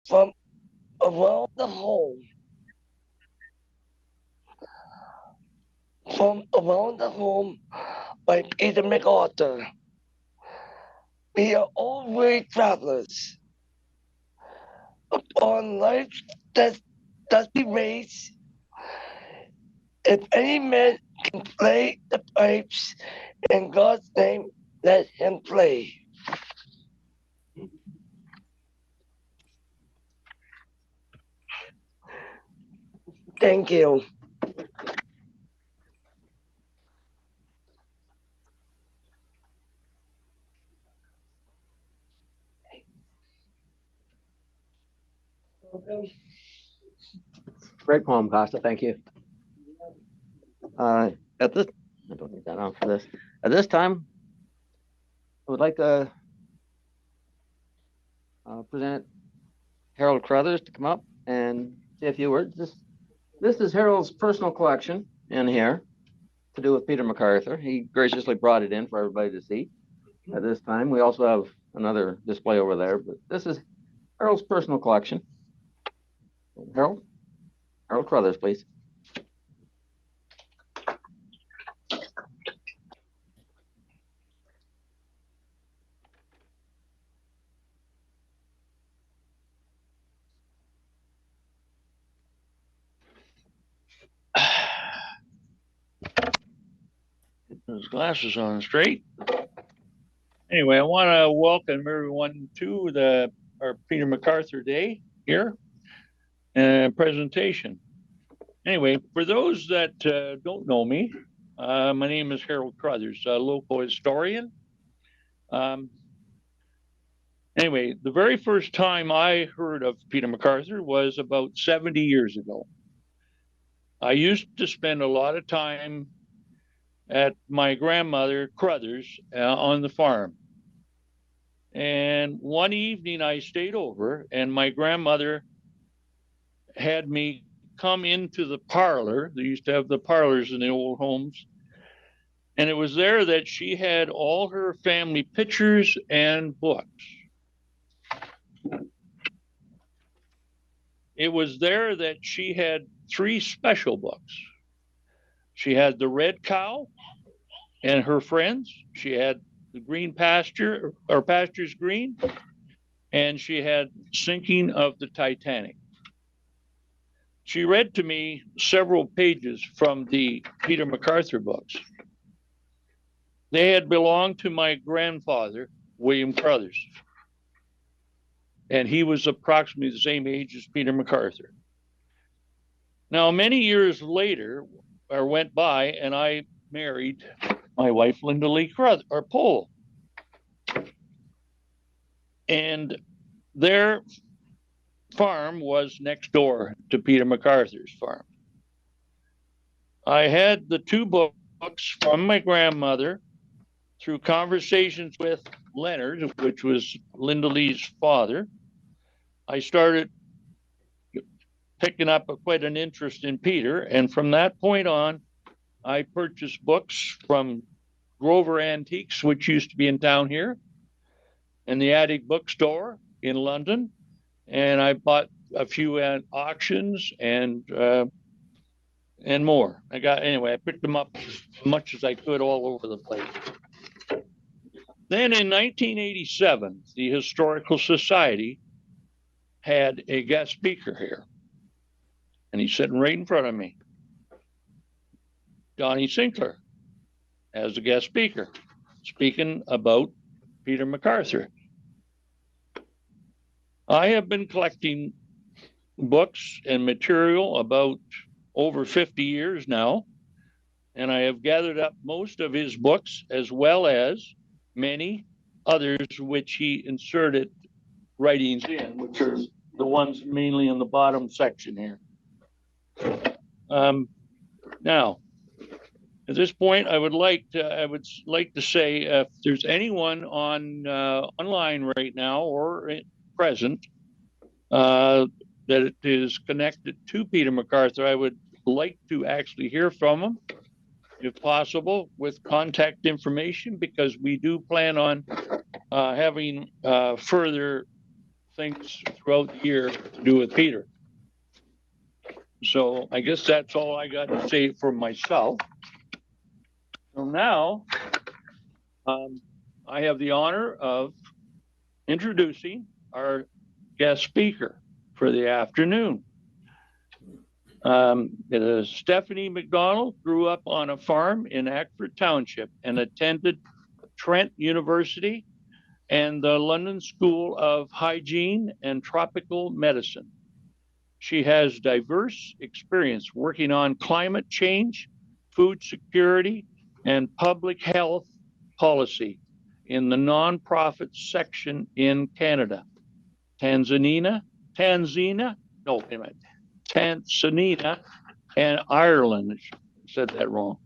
from around the home. From Around the Home by Peter McArthur. We are all weary travelers upon life's dusty race. If any man can play the pipes in God's name, let him play. Thank you. Great poem, Kosta. Thank you. At this, I don't need that on for this. At this time, I would like to present Harold Carruthers to come up and say a few words. This is Harold's personal collection in here to do with Peter McArthur. He graciously brought it in for everybody to see at this time. We also have another display over there, but this is Harold's personal collection. Harold Carruthers, please. His glasses on straight. Anyway, I want to welcome everyone to our Peter McArthur Day here presentation. Anyway, for those that don't know me, my name is Harold Carruthers, a local historian. Anyway, the very first time I heard of Peter McArthur was about 70 years ago. I used to spend a lot of time at my grandmother Carruthers on the farm. And one evening I stayed over and my grandmother had me come into the parlor. They used to have the parlors in the old homes. And it was there that she had all her family pictures and books. It was there that she had 3 special books. She had The Red Cow and Her Friends. She had The Green Pasture, or Pastures Green, and she had Sinking of the Titanic. She read to me several pages from the Peter McArthur books. They had belonged to my grandfather, William Carruthers, and he was approximately the same age as Peter McArthur. Now, many years later, or went by, and I married my wife, Linda Lee Carruthers, or Pole. And their farm was next door to Peter McArthur's farm. I had the 2 books from my grandmother through conversations with Leonard, which was Linda Lee's father. I started picking up quite an interest in Peter. And from that point on, I purchased books from Grover Antiques, which used to be in town here, and the Attic Bookstore in London. And I bought a few at auctions and more. I picked them up as much as I could all over the place. Then in 1987, the Historical Society had a guest speaker here, and he's sitting right in front of me. Donnie Sinclair as a guest speaker, speaking about Peter McArthur. I have been collecting books and material about over 50 years now, and I have gathered up most of his books as well as many others which he inserted writings in, which are the ones mainly in the bottom section here. Now, at this point, I would like to say if there's anyone on online right now or present that is connected to Peter McArthur, I would like to actually hear from him, if possible, with contact information, because we do plan on having further things throughout the year to do with Peter. So I guess that's all I got to say for myself. So now I have the honor of introducing our guest speaker for the afternoon. Stephanie McDonald grew up on a farm in Ekfrid Township and attended Trent University and the London School of Hygiene and Tropical Medicine. She has diverse experience working on climate change, food security, and public health policy in the nonprofit section in Canada, Tanzania, and Ireland. I said that wrong.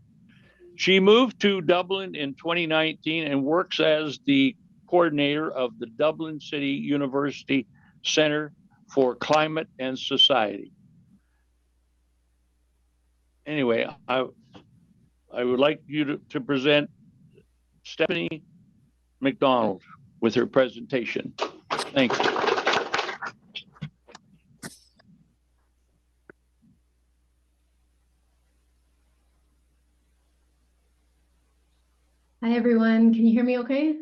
She moved to Dublin in 2019 and works as the coordinator of the Dublin City University Center for Climate and Society. Anyway, I would like you to present Stephanie McDonald with her presentation. Thank you. Hi, everyone. Can you hear me okay?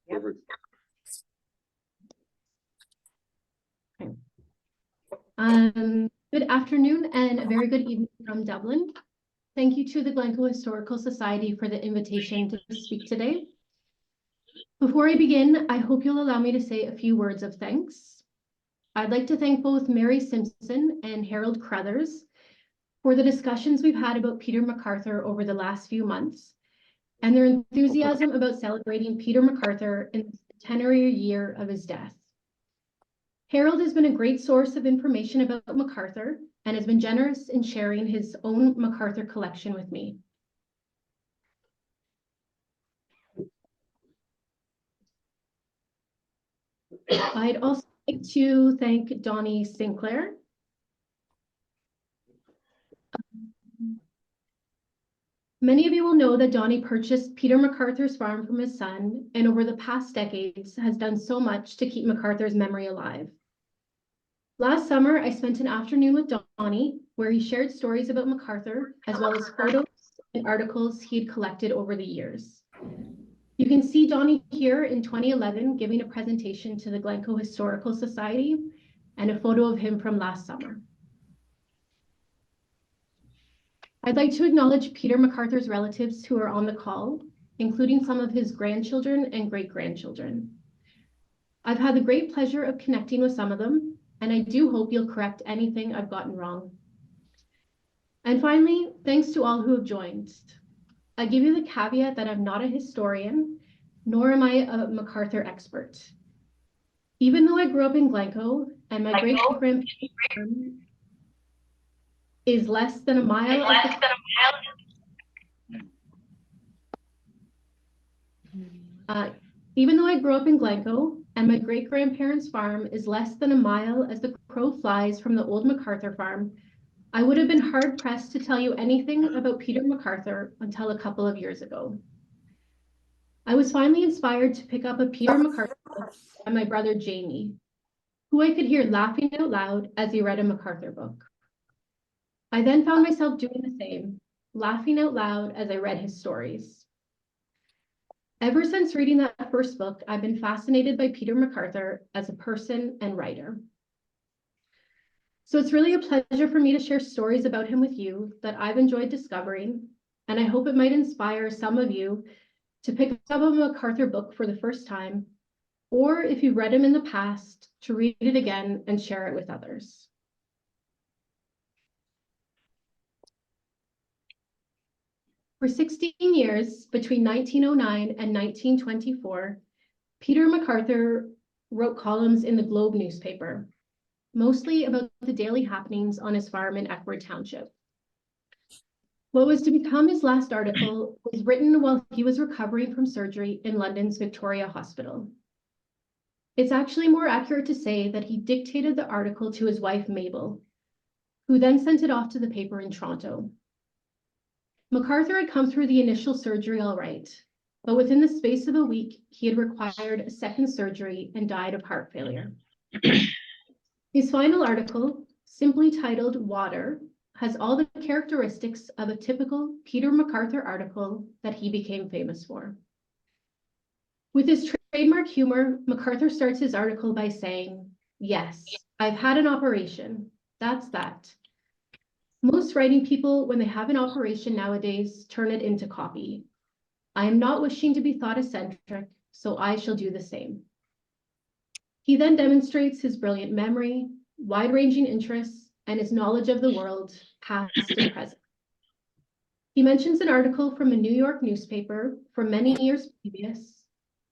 Perfect. Okay. Good afternoon and a very good evening from Dublin. Thank you to the Glencoe Historical Society for the invitation to speak today. Before I begin, I hope you'll allow me to say a few words of thanks. I'd like to thank both Mirah Simpson and Harold Carruthers for the discussions we've had about Peter McArthur over the last few months and their enthusiasm about celebrating Peter McArthur in the centenary year of his death. Harold has been a great source of information about McArthur and has been generous in sharing his own McArthur collection with me. I'd also like to thank Donnie Sinclair. Many of you will know that Donnie purchased Peter McArthur's farm from his son, and over the past decades has done so much to keep McArthur's memory alive. Last summer, I spent an afternoon with Donnie where he shared stories about McArthur, as well as photos and articles he had collected over the years. You can see Donnie here in 2011 giving a presentation to the Glencoe Historical Society and a photo of him from last summer. I'd like to acknowledge Peter McArthur's relatives who are on the call, including some of his grandchildren and great-grandchildren. I've had the great pleasure of connecting with some of them, and I do hope you'll correct anything I've gotten wrong. And finally, thanks to all who have joined. I give you the caveat that I'm not a historian, nor am I a McArthur expert. Even though I grew up in Glencoe and my great-grandparents is less than a mile. Even though I grew up in Glencoe and my great-grandparents' farm is less than a mile as the crow flies from the old McArthur farm, I would have been hard-pressed to tell you anything about Peter McArthur until a couple of years ago. I was finally inspired to pick up a Peter McArthur book by my brother Jamie, who I could hear laughing out loud as he read a McArthur book. I then found myself doing the same, laughing out loud as I read his stories. Ever since reading that first book, I've been fascinated by Peter McArthur as a person and writer. So it's really a pleasure for me to share stories about him with you that I've enjoyed discovering, and I hope it might inspire some of you to pick up a McArthur book for the first time, or if you've read him in the past, to read it again and share it with others. For 16 years, between 1909 and 1924, Peter McArthur wrote columns in the Globe newspaper, mostly about the daily happenings on his farm in Ekfrid Township. What was to become his last article was written while he was recovering from surgery in London's Victoria Hospital. It's actually more accurate to say that he dictated the article to his wife, Mabel, who then sent it off to the paper in Toronto. McArthur had come through the initial surgery all right, but within the space of a week, he had required a second surgery and died of heart failure. His final article, simply titled Water, has all the characteristics of a typical Peter McArthur article that he became famous for. With his trademark humor, McArthur starts his article by saying, "Yes, I've had an operation. That's that." Most writing people, when they have an operation nowadays, turn it into copy. I am not wishing to be thought eccentric, so I shall do the same. He then demonstrates his brilliant memory, wide-ranging interests, and his knowledge of the world, past and present. He mentions an article from a New York newspaper from many years previous,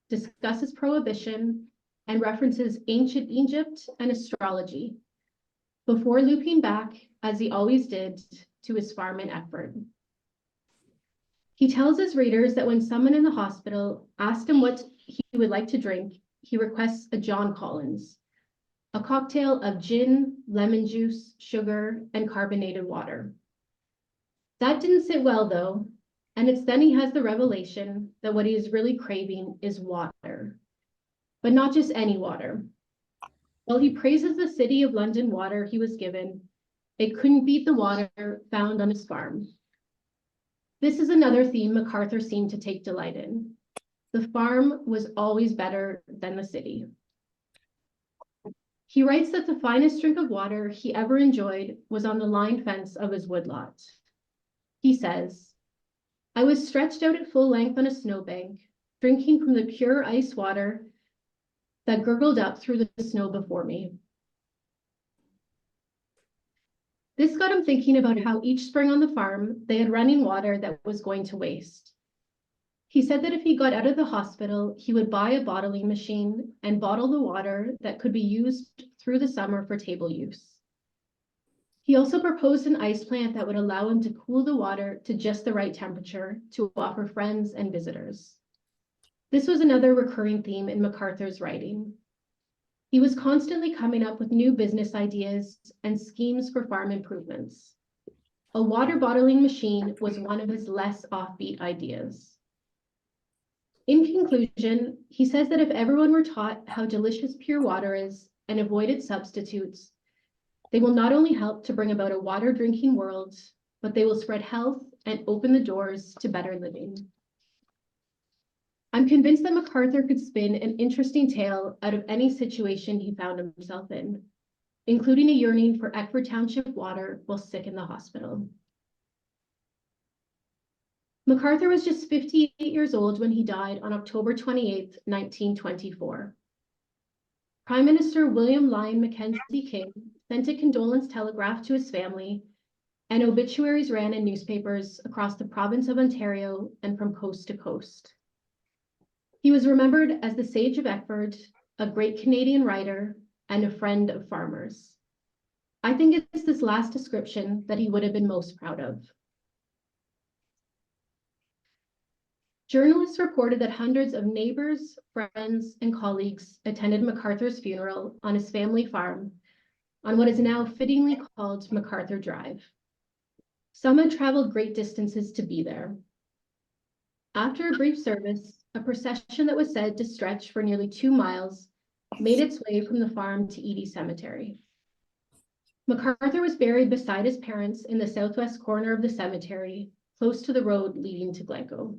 discusses prohibition, and references ancient Egypt and astrology, before looping back, as he always did, to his farm in Ekfrid. He tells his readers that when someone in the hospital asked him what he would like to drink, he requests a John Collins, a cocktail of gin, lemon juice, sugar, and carbonated water. That didn't sit well, though, and it's then he has the revelation that what he is really craving is water, but not just any water. While he praises the City of London water he was given, it couldn't beat the water found on his farm. This is another theme McArthur seemed to take delight in. The farm was always better than the city. He writes that the finest drink of water he ever enjoyed was on the line fence of his woodlot. He says, "I was stretched out at full length on a snowbank, drinking from the pure ice water that gurgled up through the snow before me." This got him thinking about how each spring on the farm, they had running water that was going to waste. He said that if he got out of the hospital, he would buy a bottling machine and bottle the water that could be used through the summer for table use. He also proposed an ice plant that would allow him to cool the water to just the right temperature to offer friends and visitors. This was another recurring theme in McArthur's writing. He was constantly coming up with new business ideas and schemes for farm improvements. A water bottling machine was one of his less offbeat ideas. In conclusion, he says that if everyone were taught how delicious pure water is and avoided substitutes, they will not only help to bring about a water drinking world, but they will spread health and open the doors to better living. I'm convinced that McArthur could spin an interesting tale out of any situation he found himself in, including a yearning for Ekfrid Township water while sick in the hospital. McArthur was just 58 years old when he died on October 28, 1924. Prime Minister William Lyon Mackenzie King sent a condolence telegraph to his family, and obituaries ran in newspapers across the province of Ontario and from coast to coast. He was remembered as the Sage of Ekfrid, a great Canadian writer, and a friend of farmers. I think it's this last description that he would have been most proud of. Journalists reported that hundreds of neighbors, friends, and colleagues attended McArthur's funeral on his family farm on what is now fittingly called McArthur Drive. Some had traveled great distances to be there. After a brief service, a procession that was said to stretch for nearly 2 miles made its way from the farm to Edie Cemetery. McArthur was buried beside his parents in the southwest corner of the cemetery, close to the road leading to Glencoe.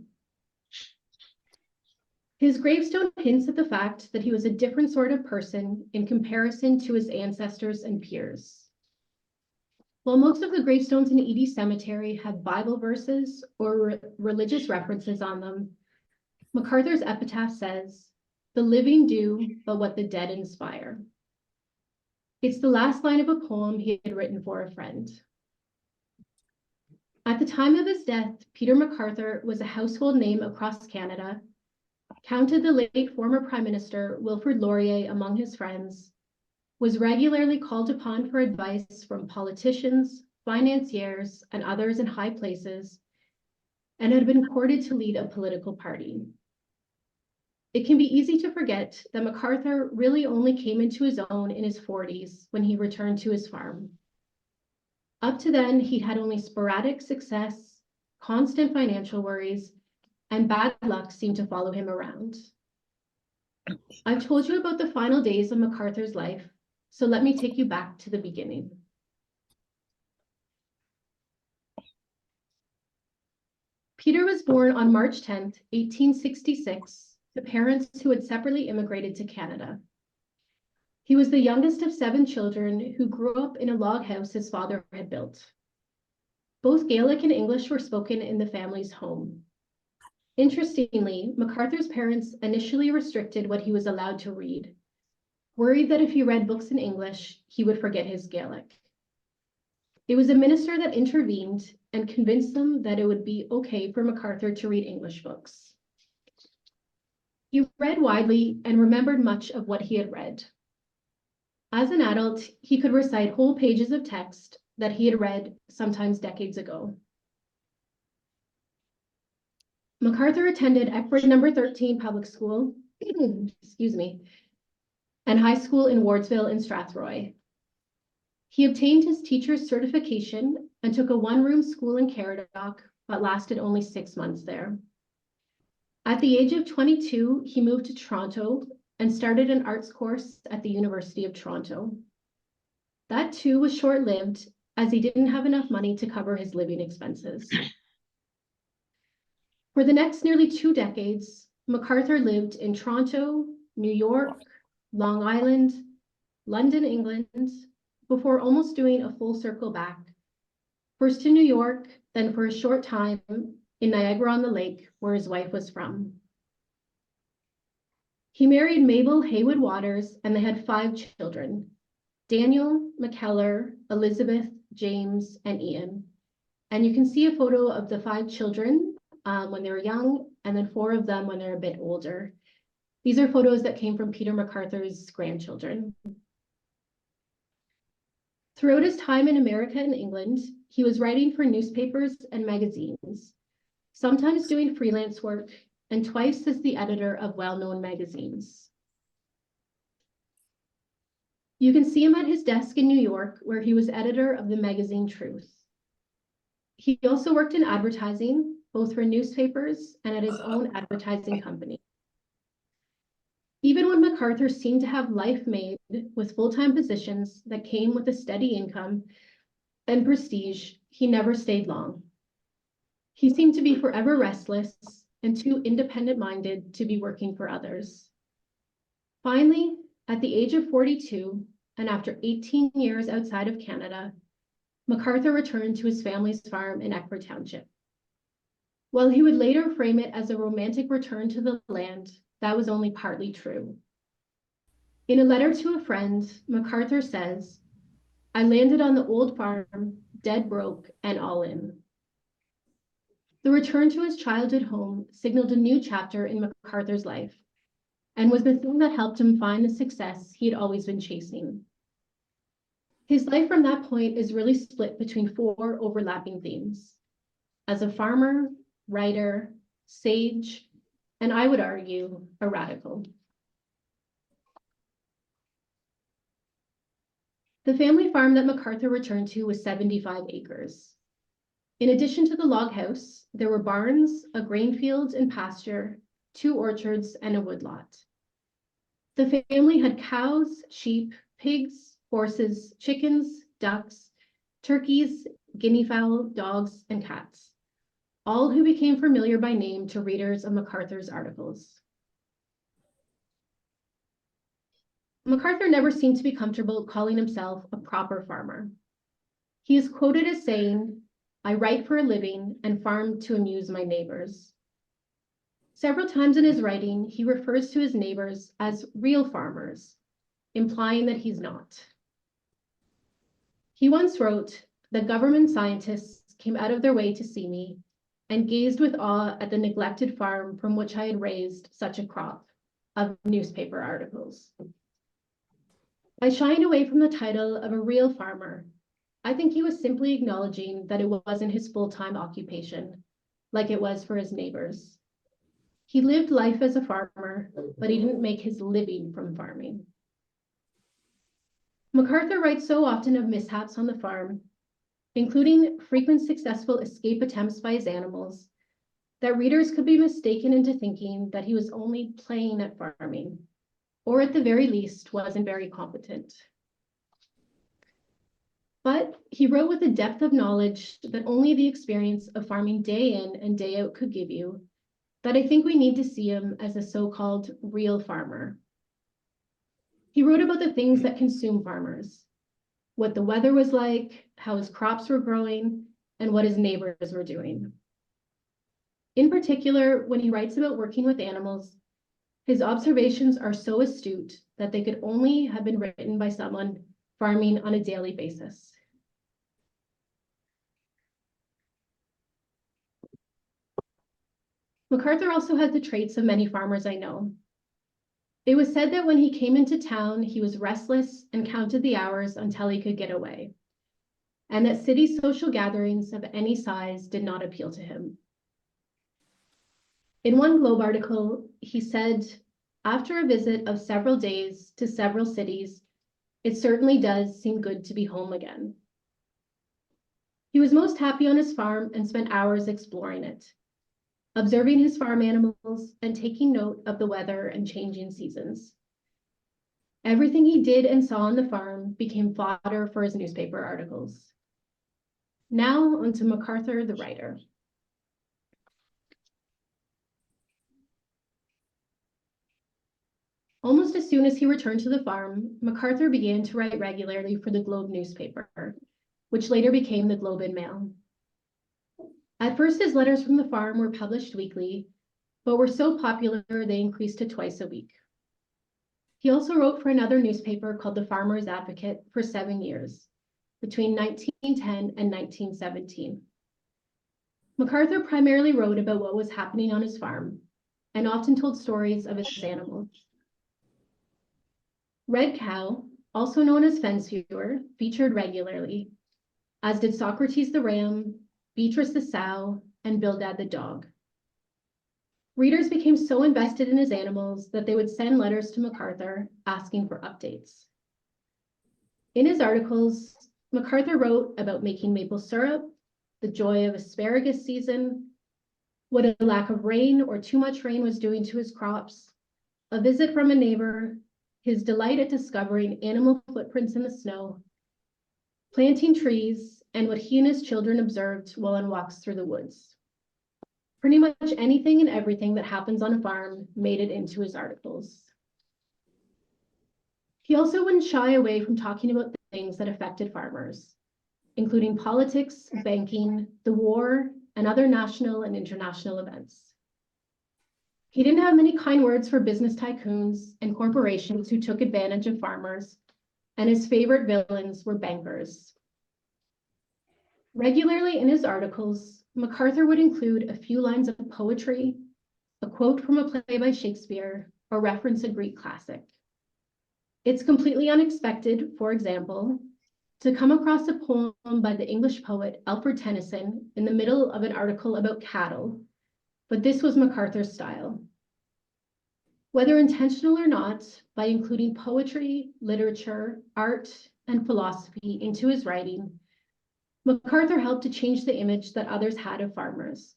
His gravestone hints at the fact that he was a different sort of person in comparison to his ancestors and peers. While most of the gravestones in Edie Cemetery had Bible verses or religious references on them, McArthur's epitaph says, "The living do but what the dead inspire." It's the last line of a poem he had written for a friend. At the time of his death, Peter McArthur was a household name across Canada, counted the late former Prime Minister Wilfrid Laurier among his friends, was regularly called upon for advice from politicians, financiers, and others in high places, and had been courted to lead a political party. It can be easy to forget that McArthur really only came into his own in his 40s when he returned to his farm. Up to then, he'd had only sporadic success, constant financial worries, and bad luck seemed to follow him around. I've told you about the final days of McArthur's life, so let me take you back to the beginning. Peter was born on March 10th, 1866, to parents who had separately immigrated to Canada. He was the youngest of 7 children who grew up in a log house his father had built. Both Gaelic and English were spoken in the family's home. Interestingly, McArthur's parents initially restricted what he was allowed to read, worried that if he read books in English, he would forget his Gaelic. It was a minister that intervened and convinced them that it would be okay for McArthur to read English books. He read widely and remembered much of what he had read. As an adult, he could recite whole pages of text that he had read sometimes decades ago. McArthur attended Ekfrid No. 13 public school, excuse me, and high school in Wardsville and Strathroy. He obtained his teacher's certification and took a one-room school in Caradoc, but lasted only 6 months there. At the age of 22, he moved to Toronto and started an arts course at the University of Toronto. That too was short-lived, as he didn't have enough money to cover his living expenses. For the next nearly 2 decades, McArthur lived in Toronto, New York, Long Island, London, England, before almost doing a full circle back, first to New York, then for a short time in Niagara-on-the-Lake, where his wife was from. He married Mabel Haywood Waters, and they had 5 children: Daniel, McKellar, Elizabeth, James, and Ian. And you can see a photo of the 5 children when they were young, and then 4 of them when they're a bit older. These are photos that came from Peter McArthur's grandchildren. Throughout his time in America and England, he was writing for newspapers and magazines, sometimes doing freelance work, and twice as the editor of well-known magazines. You can see him at his desk in New York, where he was editor of the magazine Truth. He also worked in advertising, both for newspapers and at his own advertising company. Even when McArthur seemed to have life made with full-time positions that came with a steady income and prestige, he never stayed long. He seemed to be forever restless and too independent-minded to be working for others. Finally, at the age of 42, and after 18 years outside of Canada, McArthur returned to his family's farm in Ekfrid Township. While he would later frame it as a romantic return to the land, that was only partly true. In a letter to a friend, McArthur says, "I landed on the old farm, dead broke and all in." The return to his childhood home signaled a new chapter in McArthur's life, and was the thing that helped him find the success he had always been chasing. His life from that point is really split between 4 overlapping themes: as a farmer, writer, sage, and I would argue, a radical. The family farm that McArthur returned to was 75 acres. In addition to the log house, there were barns, a grain field and pasture, 2 orchards, and a woodlot. The family had cows, sheep, pigs, horses, chickens, ducks, turkeys, guinea fowl, dogs, and cats, all who became familiar by name to readers of McArthur's articles. McArthur never seemed to be comfortable calling himself a proper farmer. He is quoted as saying, "I write for a living and farm to amuse my neighbors." Several times in his writing, he refers to his neighbors as real farmers, implying that he's not. He once wrote that government scientists came out of their way to see me and gazed with awe at the neglected farm from which I had raised such a crop of newspaper articles. I shied away from the title of a real farmer. I think he was simply acknowledging that it wasn't his full-time occupation, like it was for his neighbors. He lived life as a farmer, but he didn't make his living from farming. McArthur writes so often of mishaps on the farm, including frequent successful escape attempts by his animals, that readers could be mistaken into thinking that he was only playing at farming, or at the very least wasn't very competent. But he wrote with a depth of knowledge that only the experience of farming day in and day out could give you, that I think we need to see him as a so-called real farmer. He wrote about the things that consume farmers, what the weather was like, how his crops were growing, and what his neighbors were doing. In particular, when he writes about working with animals, his observations are so astute that they could only have been written by someone farming on a daily basis. McArthur also had the traits of many farmers I know. It was said that when he came into town, he was restless and counted the hours until he could get away, and that city social gatherings of any size did not appeal to him. In one Globe article, he said, after a visit of several days to several cities, it certainly does seem good to be home again. He was most happy on his farm and spent hours exploring it, observing his farm animals and taking note of the weather and changing seasons. Everything he did and saw on the farm became fodder for his newspaper articles. Now onto McArthur, the writer. Almost as soon as he returned to the farm, McArthur began to write regularly for the Globe newspaper, which later became the Globe and Mail. At first, his letters from the farm were published weekly, but were so popular they increased to twice a week. He also wrote for another newspaper called the Farmer's Advocate for 7 years, between 1910 and 1917. McArthur primarily wrote about what was happening on his farm, and often told stories of his animals. Red Cow, also known as Fence Viewer, featured regularly, as did Socrates the ram, Beatrice the sow, and Bildad the dog. Readers became so invested in his animals that they would send letters to McArthur asking for updates. In his articles, McArthur wrote about making maple syrup, the joy of asparagus season, what a lack of rain or too much rain was doing to his crops, a visit from a neighbor, his delight at discovering animal footprints in the snow, planting trees, and what he and his children observed while on walks through the woods. Pretty much anything and everything that happens on a farm made it into his articles. He also wouldn't shy away from talking about things that affected farmers, including politics, banking, the war, and other national and international events. He didn't have many kind words for business tycoons and corporations who took advantage of farmers, and his favorite villains were bankers. Regularly in his articles, McArthur would include a few lines of poetry, a quote from a play by Shakespeare, or reference a Greek classic. It's completely unexpected, for example, to come across a poem by the English poet Alfred Tennyson in the middle of an article about cattle, but this was McArthur's style. Whether intentional or not, by including poetry, literature, art, and philosophy into his writing, McArthur helped to change the image that others had of farmers,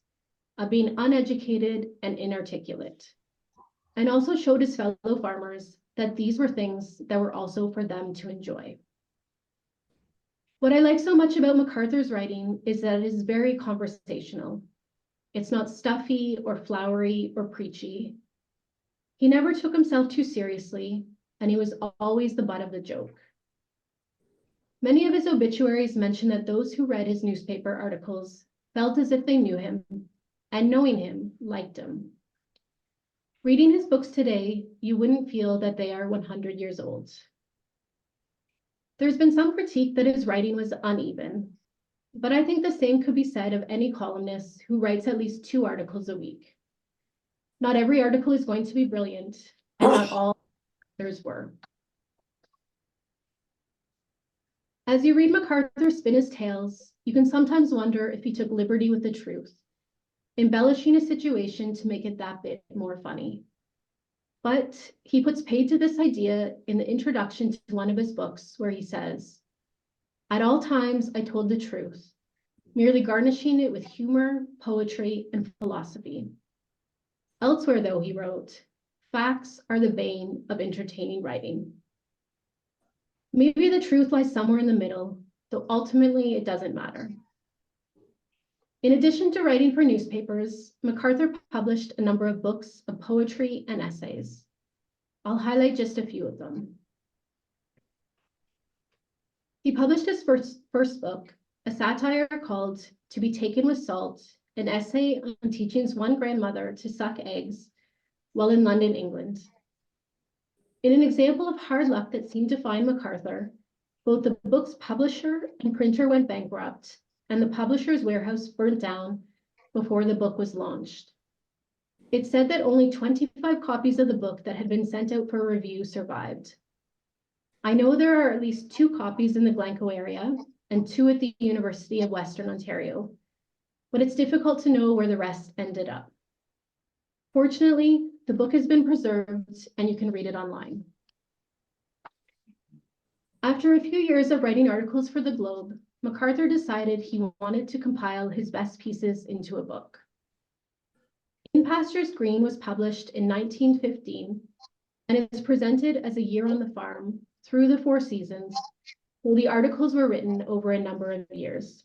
of being uneducated and inarticulate, and also showed his fellow farmers that these were things that were also for them to enjoy. What I like so much about McArthur's writing is that it is very conversational. It's not stuffy or flowery or preachy. He never took himself too seriously, and he was always the butt of the joke. Many of his obituaries mention that those who read his newspaper articles felt as if they knew him, and knowing him, liked him. Reading his books today, you wouldn't feel that they are 100 years old. There's been some critique that his writing was uneven, but I think the same could be said of any columnist who writes at least 2 articles a week. Not every article is going to be brilliant, and not all others were. As you read McArthur spin his tales, you can sometimes wonder if he took liberty with the truth, embellishing a situation to make it that bit more funny. But he puts paid to this idea in the introduction to one of his books, where he says, "At all times I told the truth, merely garnishing it with humor, poetry, and philosophy. Elsewhere, though, he wrote, "Facts are the bane of entertaining writing." Maybe the truth lies somewhere in the middle, though ultimately it doesn't matter. In addition to writing for newspapers, McArthur published a number of books of poetry and essays. I'll highlight just a few of them. He published his first book, a satire called "To be Taken with Salt," an essay on teaching his one grandmother to suck eggs while in London, England. In an example of hard luck that seemed to find McArthur, both the book's publisher and printer went bankrupt, and the publisher's warehouse burnt down before the book was launched. It said that only 25 copies of the book that had been sent out for review survived. I know there are at least 2 copies in the Glencoe area and 2 at the University of Western Ontario, but it's difficult to know where the rest ended up. Fortunately, the book has been preserved and you can read it online. After a few years of writing articles for the Globe, McArthur decided he wanted to compile his best pieces into a book. In Pastures Green was published in 1915 and is presented as A Year on the Farm through the 4 seasons, though the articles were written over a number of years.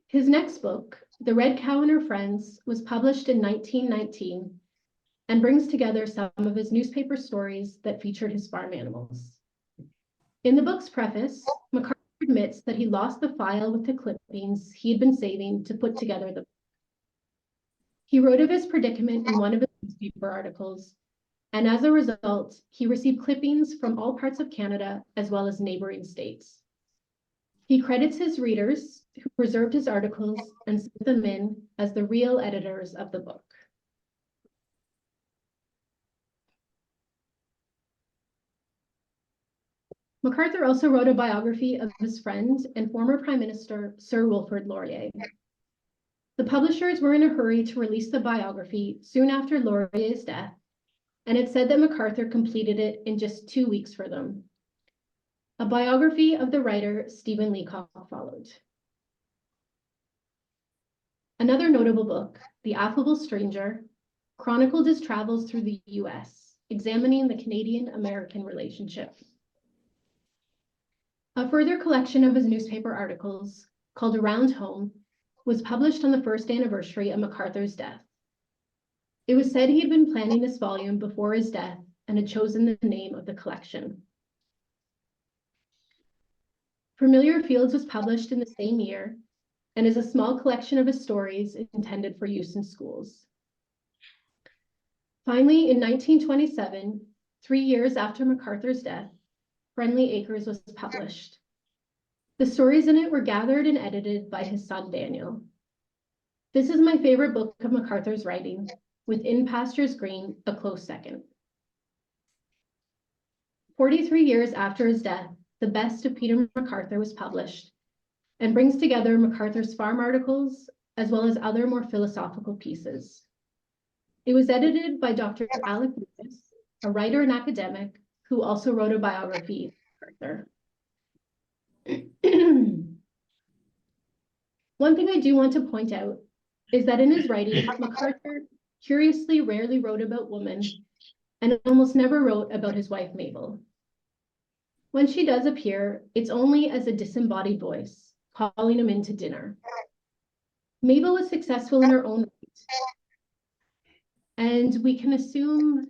His next book, The Red Cow and Her Friends, was published in 1919 and brings together some of his newspaper stories that featured his farm animals. In the book's preface, McArthur admits that he lost the file with the clippings he had been saving to put together the book. He wrote of his predicament in one of his newspaper articles, and as a result, he received clippings from all parts of Canada as well as neighboring states. He credits his readers who preserved his articles and sent them in as the real editors of the book. McArthur also wrote a biography of his friend and former Prime Minister, Sir Wilfrid Laurier. The publishers were in a hurry to release the biography soon after Laurier's death, and it said that McArthur completed it in just 2 weeks for them. A biography of the writer Stephen Leacock followed. Another notable book, The Affable Stranger, chronicled his travels through the US, examining the Canadian-American relationship. A further collection of his newspaper articles, called Around Home, was published on the first anniversary of McArthur's death. It was said he had been planning this volume before his death and had chosen the name of the collection. Familiar Fields was published in the same year and is a small collection of his stories intended for use in schools. Finally, in 1927, 3 years after McArthur's death, Friendly Acres was published. The stories in it were gathered and edited by his son, Daniel. This is my favorite book of McArthur's writing, with In Pastures Green a close second. 43 years after his death, The Best of Peter McArthur was published and brings together McArthur's farm articles as well as other more philosophical pieces. It was edited by Dr. Alec Lucas, a writer and academic who also wrote a biography of McArthur. One thing I do want to point out is that in his writing, McArthur curiously rarely wrote about women and almost never wrote about his wife, Mabel. When she does appear, it's only as a disembodied voice, calling him in to dinner. Mabel was successful in her own right, and we can assume,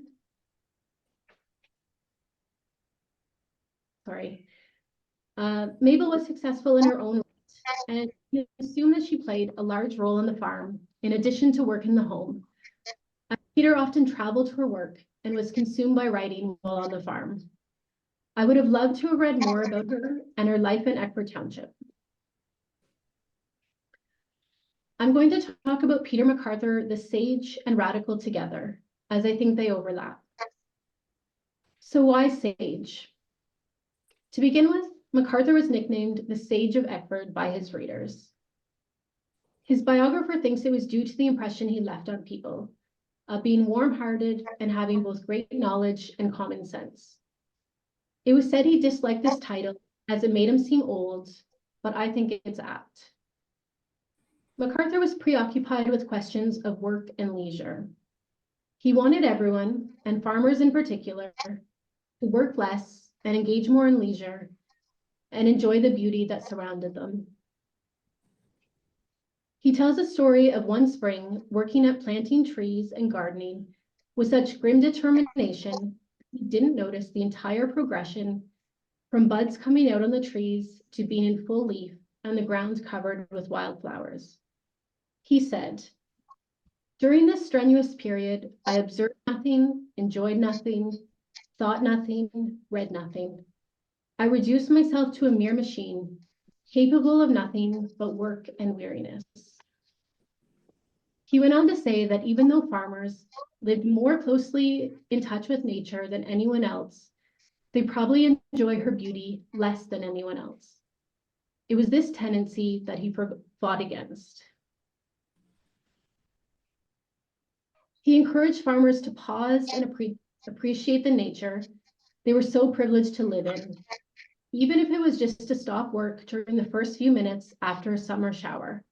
Mabel was successful in her own right, and we can assume that she played a large role on the farm, in addition to work in the home. Peter often traveled to her work and was consumed by writing while on the farm. I would have loved to have read more about her and her life in Ekfrid Township. I'm going to talk about Peter McArthur, the sage and radical together, as I think they overlap. So why sage? To begin with, McArthur was nicknamed the Sage of Ekfrid by his readers. His biographer thinks it was due to the impression he left on people, being warm-hearted and having both great knowledge and common sense. It was said he disliked this title as it made him seem old but I think it's apt. McArthur was preoccupied with questions of work and leisure. He wanted everyone, and farmers in particular, to work less and engage more in leisure and enjoy the beauty that surrounded them. He tells a story of one spring working at planting trees and gardening with such grim determination, he didn't notice the entire progression from buds coming out on the trees to being in full leaf and the ground covered with wildflowers. He said, "During this strenuous period, I observed nothing, enjoyed nothing, thought nothing, read nothing. I reduced myself to a mere machine, capable of nothing but work and weariness." He went on to say that even though farmers lived more closely in touch with nature than anyone else, they probably enjoy her beauty less than anyone else. It was this tendency that he fought against. He encouraged farmers to pause and appreciate the nature they were so privileged to live in, even if it was just to stop work during the first few minutes after a summer shower,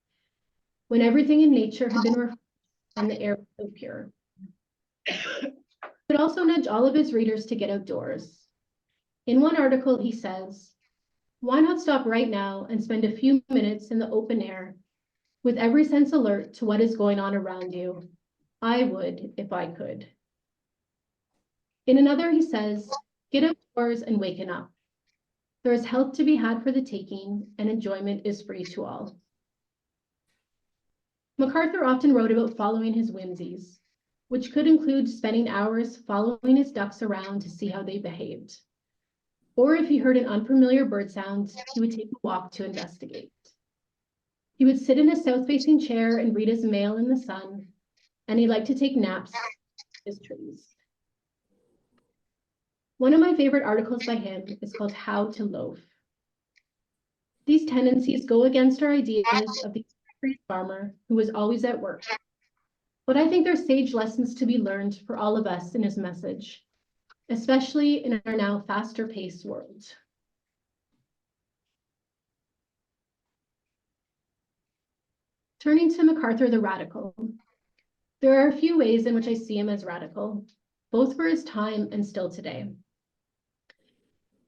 when everything in nature had been refreshed and the air was so pure. He would also nudge all of his readers to get outdoors. In one article, he says, "Why not stop right now and spend a few minutes in the open air with every sense alert to what is going on around you? I would if I could." In another, he says, "Get outdoors and waken up. There is health to be had for the taking, and enjoyment is free to all." McArthur often wrote about following his whimsies, which could include spending hours following his ducks around to see how they behaved. Or if he heard an unfamiliar bird sound, he would take a walk to investigate. He would sit in a south-facing chair and read his mail in the sun, and he liked to take naps in his trees. One of my favorite articles by him is called "How to Loaf." These tendencies go against our ideas of the farmer who was always at work, but I think there's sage lessons to be learned for all of us in his message, especially in our now faster-paced world. Turning to McArthur the radical, there are a few ways in which I see him as radical, both for his time and still today.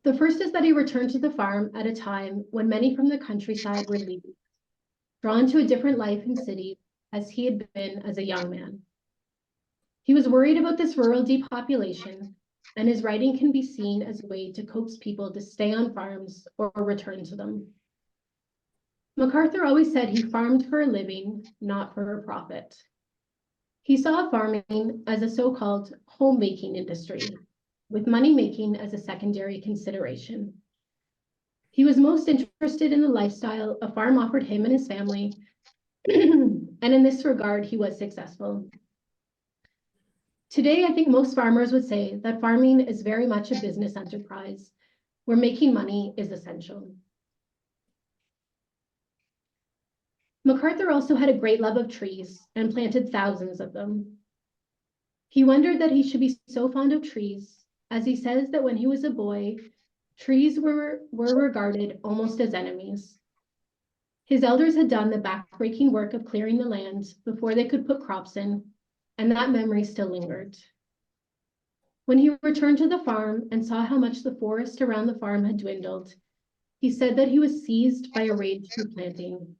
The first is that he returned to the farm at a time when many from the countryside were leaving, drawn to a different life in cities as he had been as a young man. He was worried about this rural depopulation, and his writing can be seen as a way to coax people to stay on farms or return to them. McArthur always said he farmed for a living, not for a profit. He saw farming as a so-called homemaking industry, with money-making as a secondary consideration. He was most interested in the lifestyle a farm offered him and his family, and in this regard, he was successful. Today, I think most farmers would say that farming is very much a business enterprise, where making money is essential. McArthur also had a great love of trees and planted thousands of them. He wondered that he should be so fond of trees, as he says that when he was a boy, trees were regarded almost as enemies. His elders had done the backbreaking work of clearing the land before they could put crops in, and that memory still lingered. When he returned to the farm and saw how much the forest around the farm had dwindled, he said that he was seized by a rage for planting.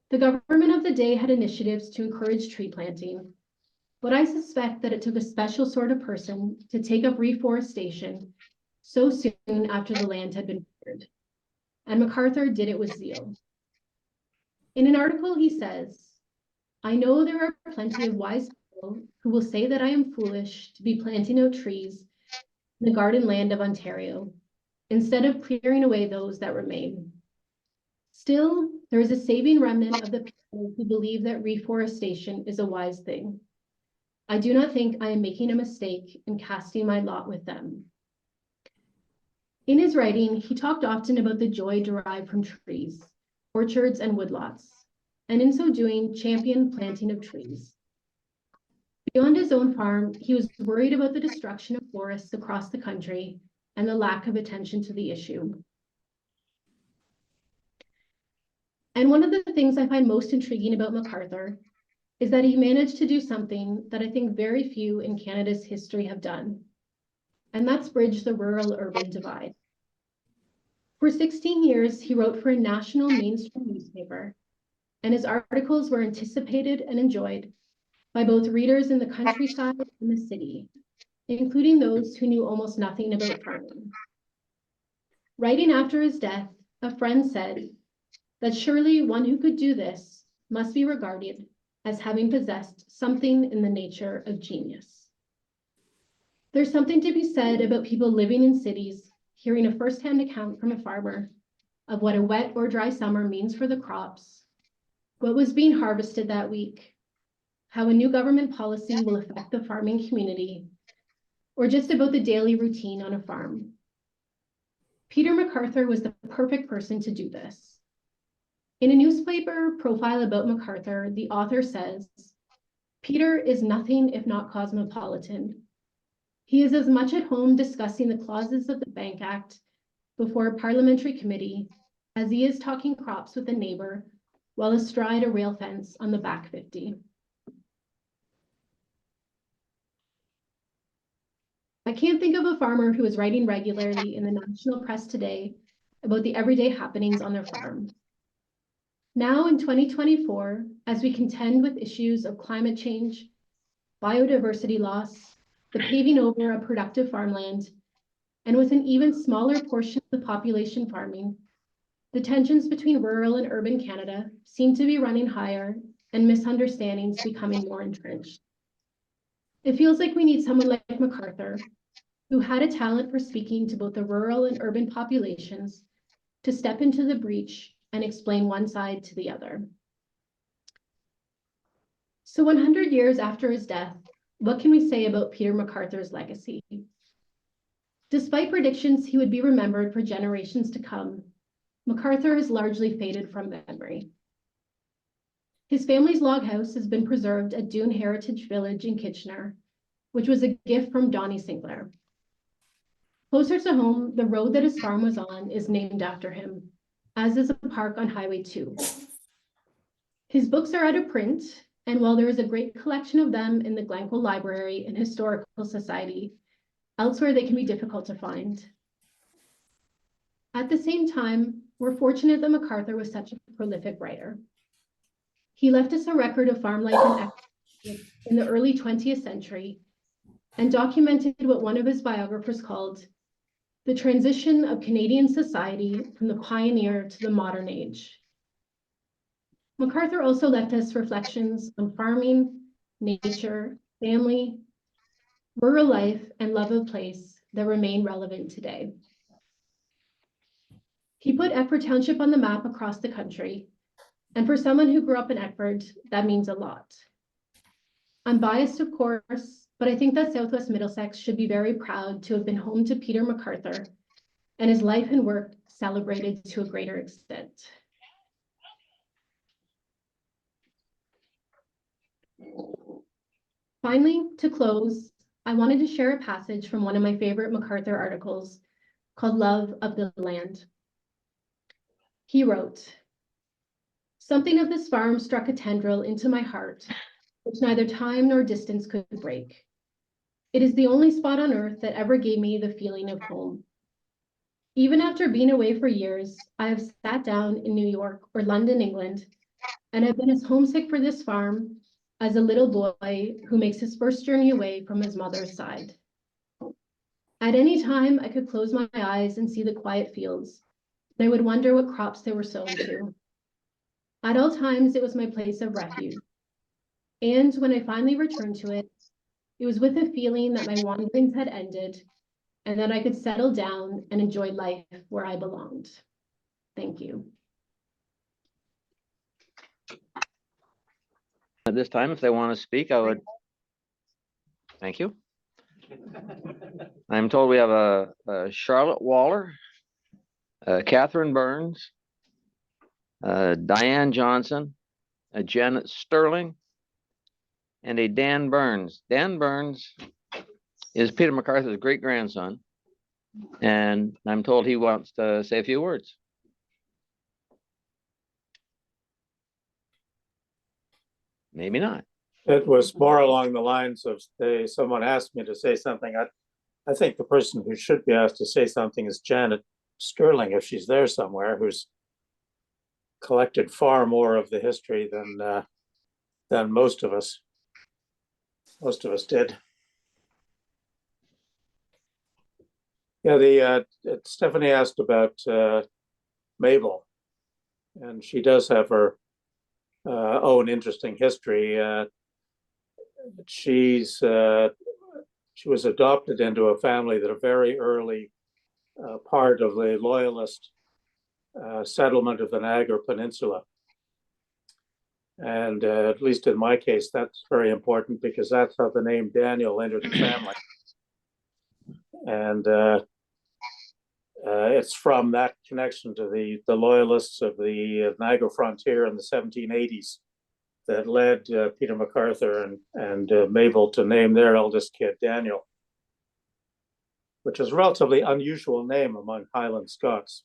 The government of the day had initiatives to encourage tree planting, but I suspect that it took a special sort of person to take up reforestation so soon after the land had been cleared, and McArthur did it with zeal. In an article, he says, "I know there are plenty of wise people who will say that I am foolish to be planting out trees in the garden land of Ontario, instead of clearing away those that remain. Still, there is a saving remnant of the people who believe that reforestation is a wise thing. I do not think I am making a mistake in casting my lot with them." In his writing, he talked often about the joy derived from trees, orchards, and woodlots, and in so doing, championed planting of trees. Beyond his own farm, he was worried about the destruction of forests across the country and the lack of attention to the issue. And one of the things I find most intriguing about McArthur is that he managed to do something that I think very few in Canada's history have done, and that's bridge the rural-urban divide. For 16 years, he wrote for a national mainstream newspaper, and his articles were anticipated and enjoyed by both readers in the countryside and the city, including those who knew almost nothing about farming. Writing after his death, a friend said that surely one who could do this must be regarded as having possessed something in the nature of genius. There's something to be said about people living in cities, hearing a firsthand account from a farmer of what a wet or dry summer means for the crops, what was being harvested that week, how a new government policy will affect the farming community, or just about the daily routine on a farm. Peter McArthur was the perfect person to do this. In a newspaper profile about McArthur, the author says, "Peter is nothing if not cosmopolitan. He is as much at home discussing the clauses of the Bank Act before a parliamentary committee as he is talking crops with a neighbor while astride a rail fence on the back 50. I can't think of a farmer who is writing regularly in the national press today about the everyday happenings on their farm. Now in 2024, as we contend with issues of climate change, biodiversity loss, the paving over of productive farmland, and with an even smaller portion of the population farming, the tensions between rural and urban Canada seem to be running higher and misunderstandings becoming more entrenched. It feels like we need someone like McArthur, who had a talent for speaking to both the rural and urban populations, to step into the breach and explain one side to the other. So 100 years after his death, what can we say about Peter McArthur's legacy? Despite predictions he would be remembered for generations to come, McArthur has largely faded from memory. His family's log house has been preserved at Doon Heritage Village in Kitchener, which was a gift from Donnie Sinclair. Closer to home, the road that his farm was on is named after him, as is a park on Highway 2. His books are out of print, and while there is a great collection of them in the Glencoe Library and Historical Society, elsewhere they can be difficult to find. At the same time, we're fortunate that McArthur was such a prolific writer. He left us a record of farm life in the early 20th century and documented what one of his biographers called the transition of Canadian society from the pioneer to the modern age. McArthur also left us reflections on farming, nature, family, rural life, and love of place that remain relevant today. He put Ekfrid Township on the map across the country, and for someone who grew up in Ekfrid, that means a lot. I'm biased, of course, but I think that Southwest Middlesex should be very proud to have been home to Peter McArthur and his life and work celebrated to a greater extent. Finally, to close, I wanted to share a passage from one of my favorite McArthur articles called Love of the Land. He wrote, "Something of this farm struck a tendril into my heart, which neither time nor distance could break. It is the only spot on earth that ever gave me the feeling of home. Even after being away for years, I have sat down in New York or London, England, and have been as homesick for this farm as a little boy who makes his first journey away from his mother's side. At any time, I could close my eyes and see the quiet fields, and I would wonder what crops they were sown to. At all times, it was my place of refuge. And when I finally returned to it, it was with a feeling that my wanderings had ended and that I could settle down and enjoy life where I belonged." Thank you. At this time, if they want to speak, I would. Thank you. I'm told we have a Charlotte Waller, Catherine Burns, Diane Johnson, a Janet Sterling, and a Dan Burns. Dan Burns is Peter McArthur's great-grandson, and I'm told he wants to say a few words. maybe not. It was more along the lines of someone asked me to say something. I think the person who should be asked to say something is Janet Sterling, if she's there somewhere, who's collected far more of the history than most of us did. Yeah, Stephanie asked about Mabel, and she does have her own interesting history. She was adopted into a family that a very early part of the Loyalist settlement of the Niagara Peninsula. And at least in my case, that's very important because that's how the name Daniel entered the family. And it's from that connection to the Loyalists of the Niagara frontier in the 1780s that led Peter McArthur and Mabel to name their eldest kid Daniel, which is a relatively unusual name among Highland Scots.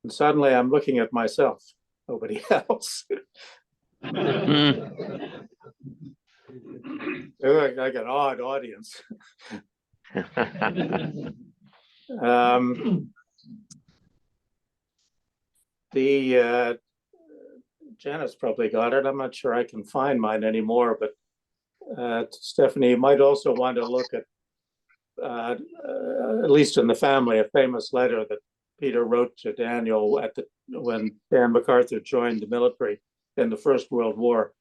And suddenly I'm looking at myself, nobody else. I got an odd audience. Janet's probably got it. I'm not sure I can find mine anymore, but Stephanie, you might also want to look at least in the family, a famous letter that Peter wrote to Daniel when Dan McArthur joined the military in the First World War.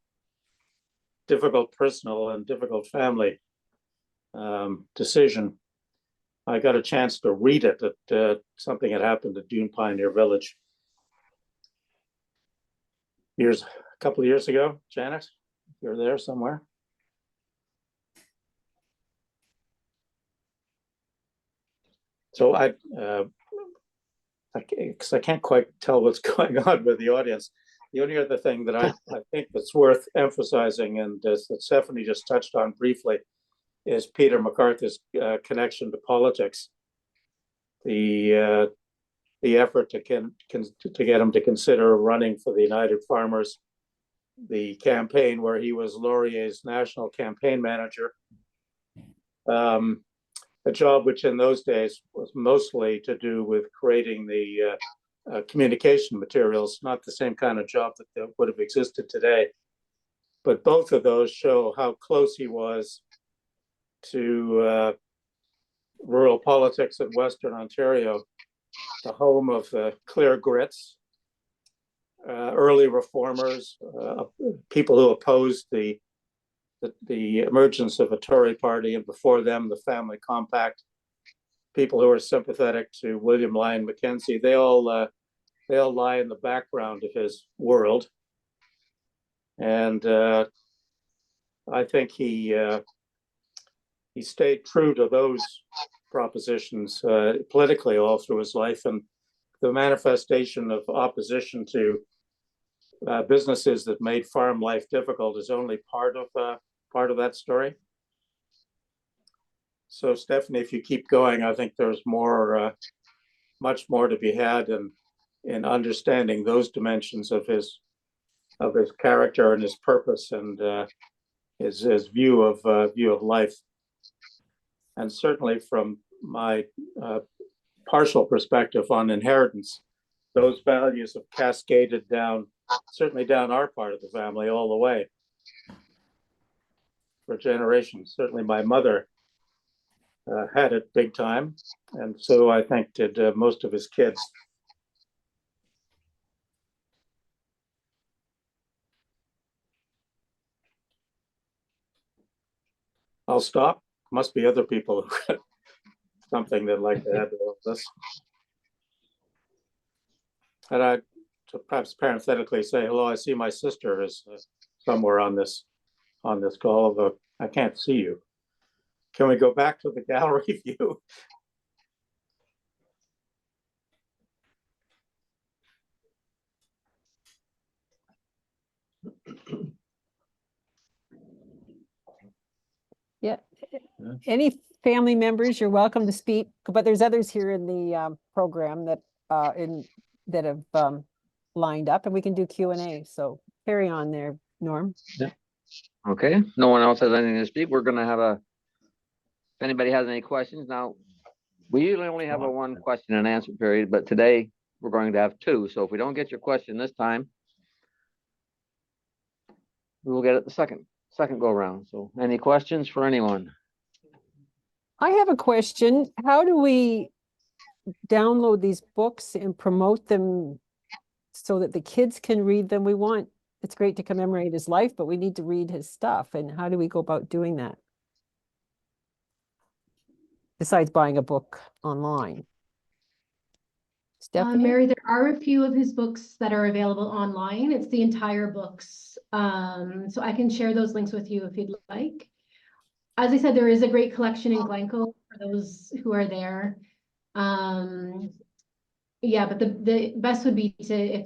Difficult personal and difficult family decision. I got a chance to read it at something that happened at Dune Pioneer Village a couple of years ago. Janet, you're there somewhere. So because I can't quite tell what's going on with the audience. The only other thing that I think that's worth emphasizing, and that Stephanie just touched on briefly, is Peter McArthur's connection to politics. The effort to get him to consider running for the United Farmers, the campaign where he was Laurier's national campaign manager, a job which in those days was mostly to do with creating the communication materials, not the same kind of job that would have existed today. But both of those show how close he was to rural politics in Western Ontario, the home of the Clear Grits, early reformers, people who opposed the emergence of a Tory party, and before them, the Family Compact, people who are sympathetic to William Lyon Mackenzie. They all lie in the background of his world. And I think he stayed true to those propositions politically all through his life. And the manifestation of opposition to businesses that made farm life difficult is only part of that story. So Stephanie, if you keep going, I think there's much more to be had in understanding those dimensions of his character and his purpose and his view of life. And certainly from my partial perspective on inheritance, those values have cascaded down, certainly down our part of the family all the way for generations. Certainly my mother had it big time, and so I think did most of his kids. I'll stop. Must be other people who got something they'd like to add to all this. And I perhaps parenthetically say hello. I see my sister is somewhere on this call, although I can't see you. Can we go back to the gallery view? Yeah. Any family members, you're welcome to speak, but there's others here in the program that have lined up and we can do Q&A. So carry on there, Norm. Okay, no one else has anything to speak. We're gonna have if anybody has any questions now, we usually only have a 1 question and answer period, but today we're going to have 2. So if we don't get your question this time, we will get it the second go around. So any questions for anyone? I have a question. How do we download these books and promote them so that the kids can read them? It's great to commemorate his life, but we need to read his stuff. And how do we go about doing that? Besides buying a book online. Stephanie? Mary, there are a few of his books that are available online. It's the entire books. So I can share those links with you if you'd like. As I said, there is a great collection in Glencoe for those who are there. Yeah, but the best would be to,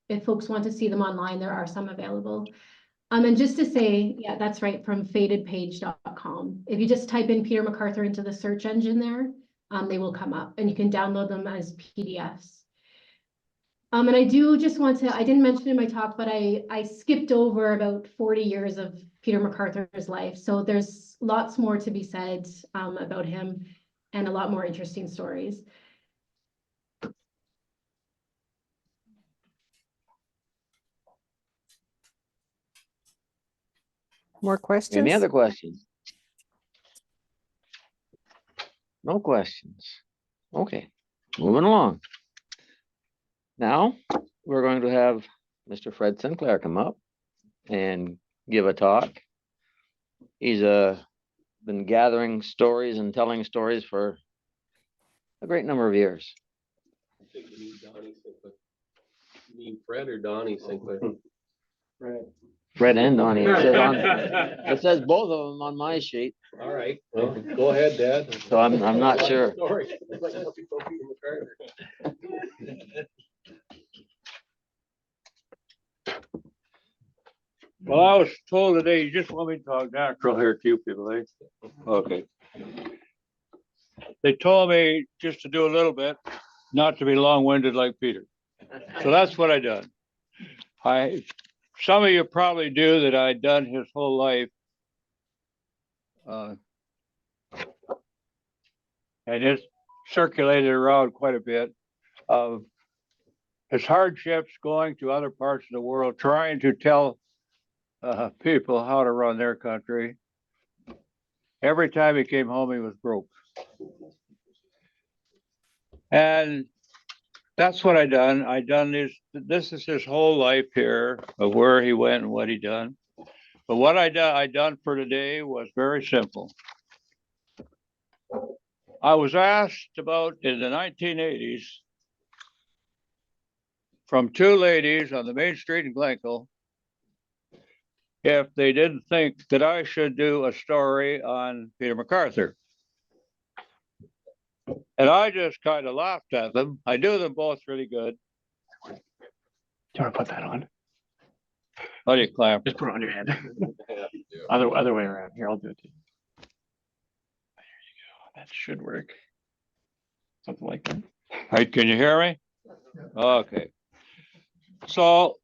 if folks want to see them online, there are some available. And just to say, yeah, that's right, from fadedpage.com. If you just type in Peter McArthur into the search engine there, they will come up and you can download them as PDFs. And I do just want to, I didn't mention in my talk, but I skipped over about 40 years of Peter McArthur's life. So there's lots more to be said about him and a lot more interesting stories. More questions? Any other questions? No questions. Okay, moving along. Now, we're going to have Mr. Fred Sinclair come up and give a talk. He's been gathering stories and telling stories for a great number of years. I think you mean Donnie Sinclair. You mean Fred or Donnie Sinclair? Right. Fred and Donnie. It says both of them on my sheet. All right, well, go ahead, Dad. So I'm not sure. Story. Like what people Peter McArthur. Well, I was told today, you just want me to talk natural here to you people, eh? Okay. They told me just to do a little bit, not to be long-winded like Peter. So that's what I done. Some of you probably do that I'd done his whole life. And it's circulated around quite a bit of his hardships going to other parts of the world, trying to tell people how to run their country. Every time he came home, he was broke. And that's what I done. This is his whole life here of where he went and what he done. But what I done for today was very simple. I was asked about in the 1980s from 2 ladies on the main street in Glencoe if they didn't think that I should do a story on Peter McArthur. And I just kind of laughed at them. I do them both really good. Do you want to put that on? How do you clap? Just put it on your head. Other way around. Here, I'll do it to you. There you go. That should work. Something like that. Hey, can you hear me? Okay. So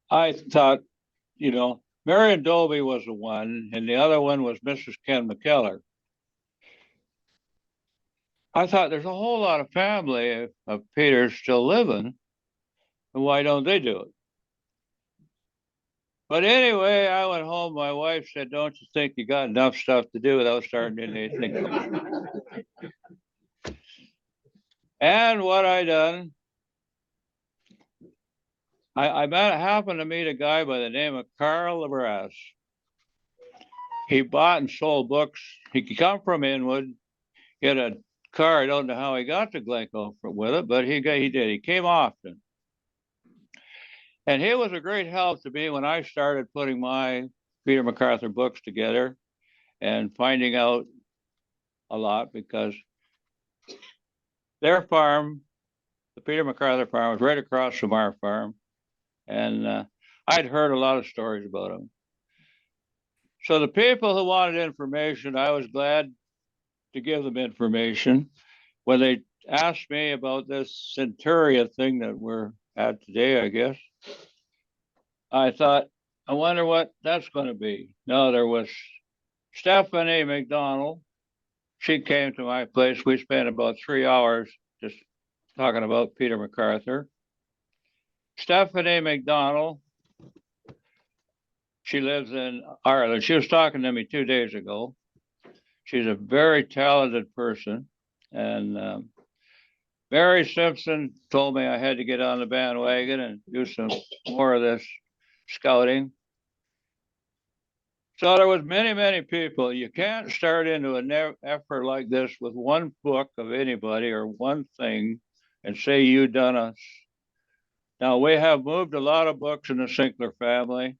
I thought, Marion Dolby was the one, and the other one was Mrs. Ken McKellar. I thought there's a whole lot of family of Peter's still living, and why don't they do it? But anyway, I went home. My wife said, "Don't you think you got enough stuff to do without starting anything?" And what I done, I happened to meet a guy by the name of Carl LeBras. He bought and sold books. He could come from Inwood, get a car. I don't know how he got to Glencoe with it, but he did. He came often. And he was a great help to me when I started putting my Peter McArthur books together and finding out a lot, because their farm, the Peter McArthur farm, was right across from our farm. And I'd heard a lot of stories about him. So the people who wanted information, I was glad to give them information. When they asked me about this centenary thing that we're had today, I guess. I thought, I wonder what that's going to be. No, there was Stephanie McDonald. She came to my place. We spent about 3 hours just talking about Peter McArthur. Stephanie McDonald, she lives in Ireland. She was talking to me 2 days ago. She's a very talented person. And Mirah Simpson told me I had to get on the bandwagon and do some more of this scouting. So there was many, many people. You can't start into an effort like this with one book of anybody or one thing and say you done us. Now, we have moved a lot of books in the Sinclair family.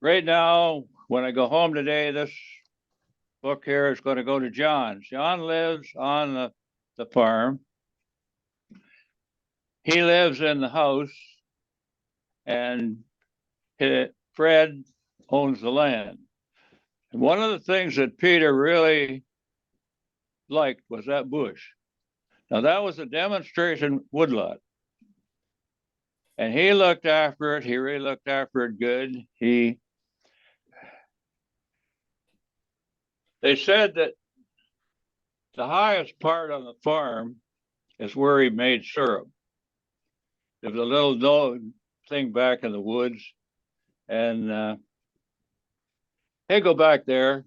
Right now, when I go home today, this book here is going to go to John. John lives on the farm. He lives in the house, and Fred owns the land. And one of the things that Peter really liked was that bush. Now, that was a demonstration woodlot. And he looked after it. He really looked after it good. They said that the highest part on the farm is where he made syrup. There's a little thing back in the woods, and he'd go back there.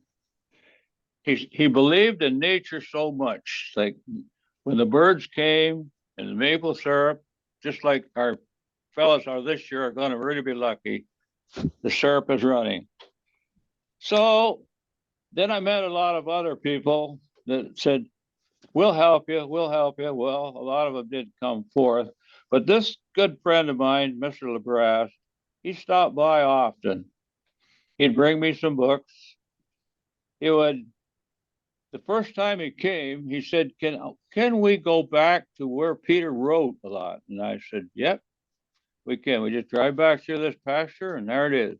He believed in nature so much. Like when the birds came and the maple syrup, just like our fellows are this year, are going to really be lucky. The syrup is running. So then I met a lot of other people that said, we'll help you, we'll help you. Well, a lot of them did come forth. But this good friend of mine, Mr. LeBras, he stopped by often. He'd bring me some books. He would, the first time he came, he said, can we go back to where Peter wrote a lot? And I said, yep, we can. We just drive back through this pasture and there it is.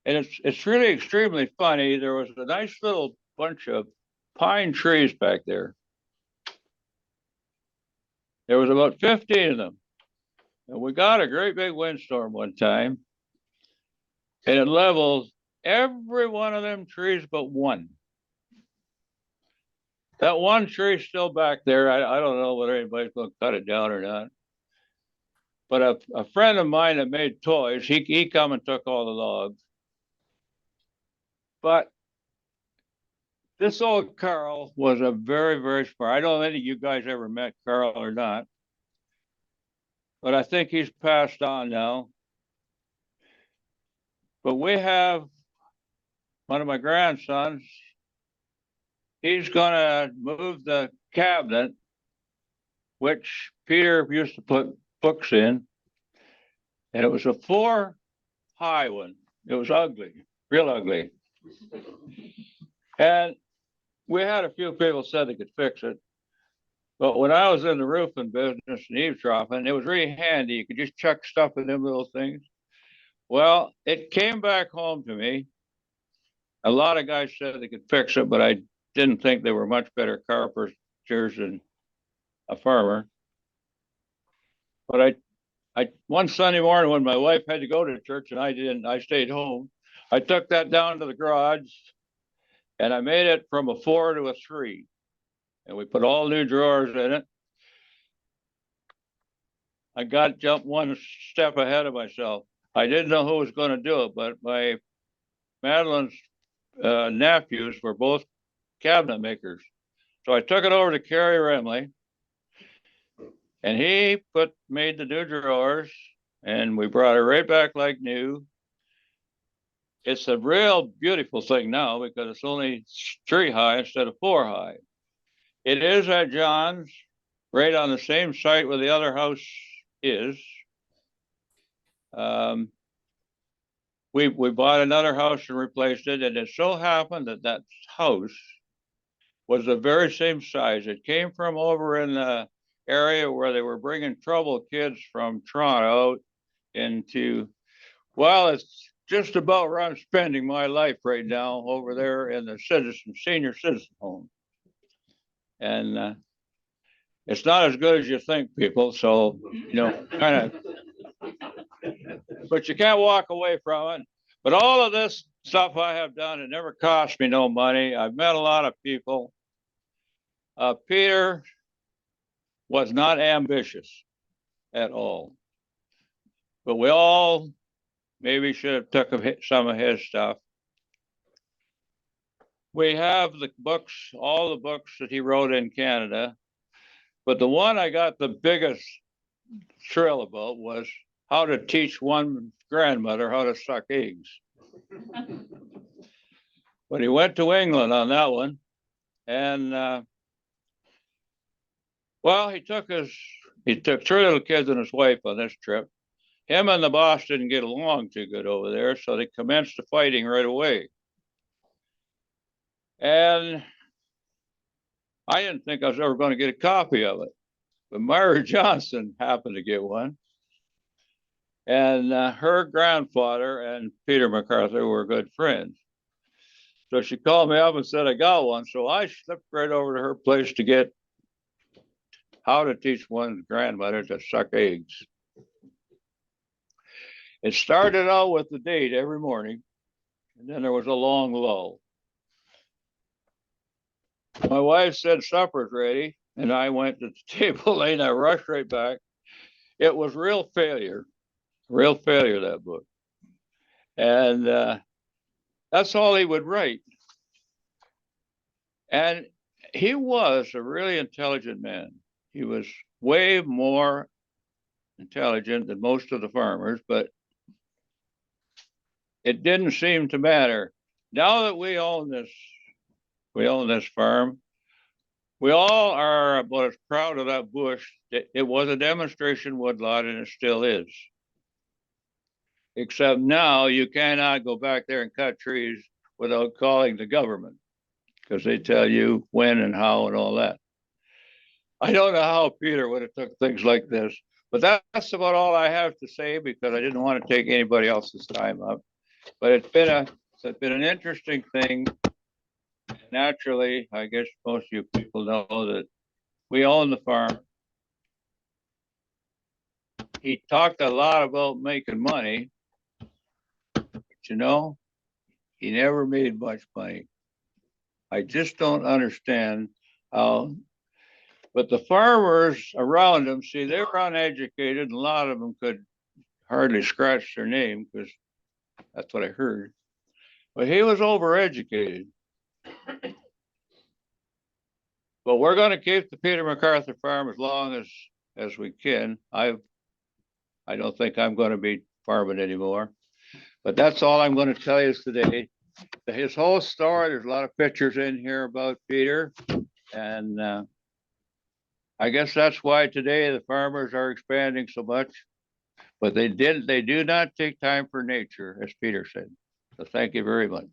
And it's really extremely funny. There was a nice little bunch of pine trees back there. There was about 15 of them. And we got a great big windstorm one time. And it leveled every one of them trees but one. That one tree's still back there. I don't know whether anybody's going to cut it down or not. But a friend of mine that made toys, he come and took all the logs. But this old Carl was a very, very smart. I don't know if you guys ever met Carl or not, but I think he's passed on now. But we have one of my grandsons. He's going to move the cabinet, which Peter used to put books in, and it was a 4-high one. It was ugly, real ugly. And we had a few people said they could fix it. But when I was in the roofing business and eavesdropping, it was really handy. You could just chuck stuff in them little things. Well, it came back home to me. A lot of guys said they could fix it, but I didn't think they were much better carpenters than a farmer. But I one Sunday morning when my wife had to go to church and I didn't, I stayed home. I took that down to the garage and I made it from a 4 to a 3. And we put all new drawers in it. I jumped one step ahead of myself. I didn't know who was going to do it, but my Madeline's nephews were both cabinet makers. So I took it over to Kerry Remley, and he made the new drawers, and we brought it right back like new. It's a real beautiful thing now because it's only 3 high instead of 4 high. It is at John's, right on the same site where the other house is. We bought another house and replaced it, and it so happened that house was the very same size. It came from over in the area where they were bringing troubled kids from Toronto into, well, it's just about where I'm spending my life right now over there in the senior citizen home. And It's not as good as you think, people. So, you know, kind of, but you can't walk away from it. But all of this stuff I have done, it never cost me no money. I've met a lot of people. Peter was not ambitious at all, but we all maybe should have took some of his stuff. We have the books, all the books that he wrote in Canada, but the one I got the biggest thrill about was how to teach one grandmother how to suck eggs. But he went to England on that one, and well, he took 3 little kids and his wife on this trip. Him and the boss didn't get along too good over there, so they commenced the fighting right away. And I didn't think I was ever going to get a copy of it, but Mirah Johnson happened to get one. And her grandfather and Peter McArthur were good friends. So she called me up and said, I got one. So I slipped right over to her place to get How to Teach One's Grandmother to Suck Eggs. It started out with the date every morning, and then there was a long lull. My wife said supper's ready, and I went to the table and I rushed right back. It was real failure, that book. And that's all he would write. And he was a really intelligent man. He was way more intelligent than most of the farmers, but it didn't seem to matter. Now that we own this farm, we all are about as proud of that bush. It was a demonstration woodlot, and it still is. Except now you cannot go back there and cut trees without calling the government, because they tell you when and how and all that. I don't know how Peter would have took things like this, but that's about all I have to say, because I didn't want to take anybody else's time up. But it's been an interesting thing. Naturally, I guess most of you people know that we own the farm. He talked a lot about making money, but you know, he never made much money. I just don't understand how. But the farmers around him, see, they were uneducated, and a lot of them could hardly scratch their name, because that's what I heard. But he was overeducated. But we're going to keep the Peter McArthur farm as long as we can. I don't think I'm going to be farming anymore. But that's all I'm going to tell you today. His whole story, there's a lot of pictures in here about Peter. And I guess that's why today the farmers are expanding so much. But they do not take time for nature, as Peter said. So thank you very much.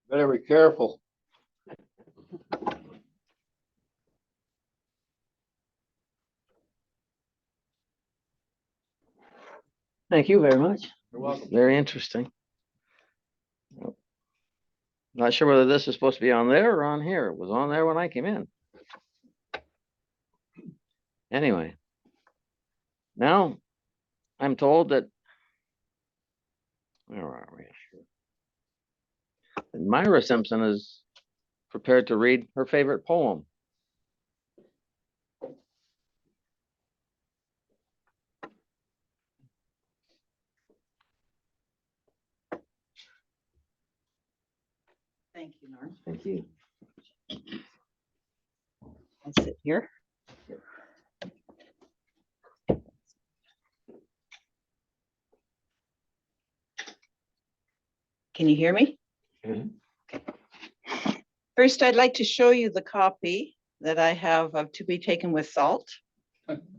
Better be careful. Thank you very much. You're welcome. Very interesting. Not sure whether this is supposed to be on there or on here. It was on there when I came in. Anyway, now I'm told that, where are we? Mirah Simpson is prepared to read her favorite poem. Thank you, Norm. Thank you. I'll sit here. Can you hear me? Mm-hmm. Okay. First, I'd like to show you the copy that I have of To Be Taken with Salt,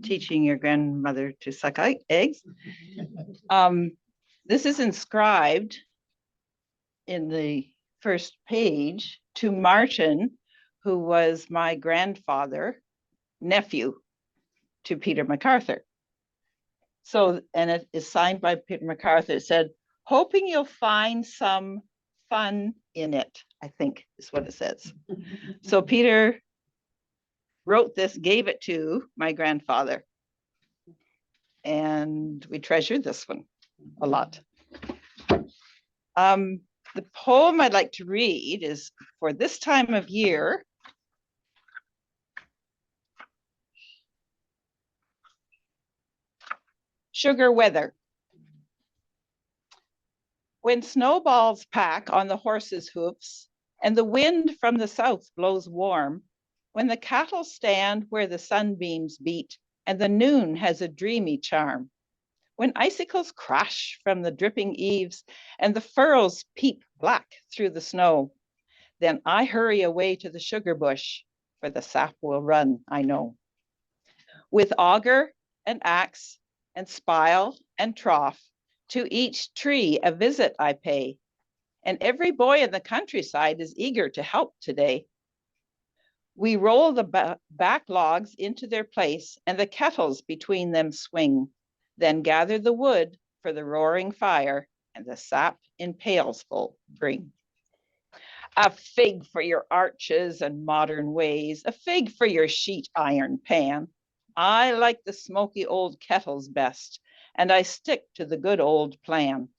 teaching your grandmother to suck eggs. This is inscribed in the first page to Martin, who was my grandfather, nephew to Peter McArthur. So, and it is signed by Peter McArthur. It said, hoping you'll find some fun in it, I think is what it says. So Peter wrote this, gave it to my grandfather. And we treasured this one a lot. The poem I'd like to read is for this time of year. Sugar weather. When snowballs pack on the horses' hoofs and the wind from the south blows warm, when the cattle stand where the sunbeams beat and the noon has a dreamy charm, when icicles crash from the dripping eaves and the furrows peep black through the snow, then I hurry away to the sugar bush, for the sap will run, I know. With auger and axe and spile and trough, to each tree a visit I pay, and every boy in the countryside is eager to help today. We roll the back logs into their place and the kettles between them swing, then gather the wood for the roaring fire and the sap in pails full bring. A fig for your arches and modern ways, a fig for your sheet iron pan. I like the smoky old kettles best, and I stick to the good old plan.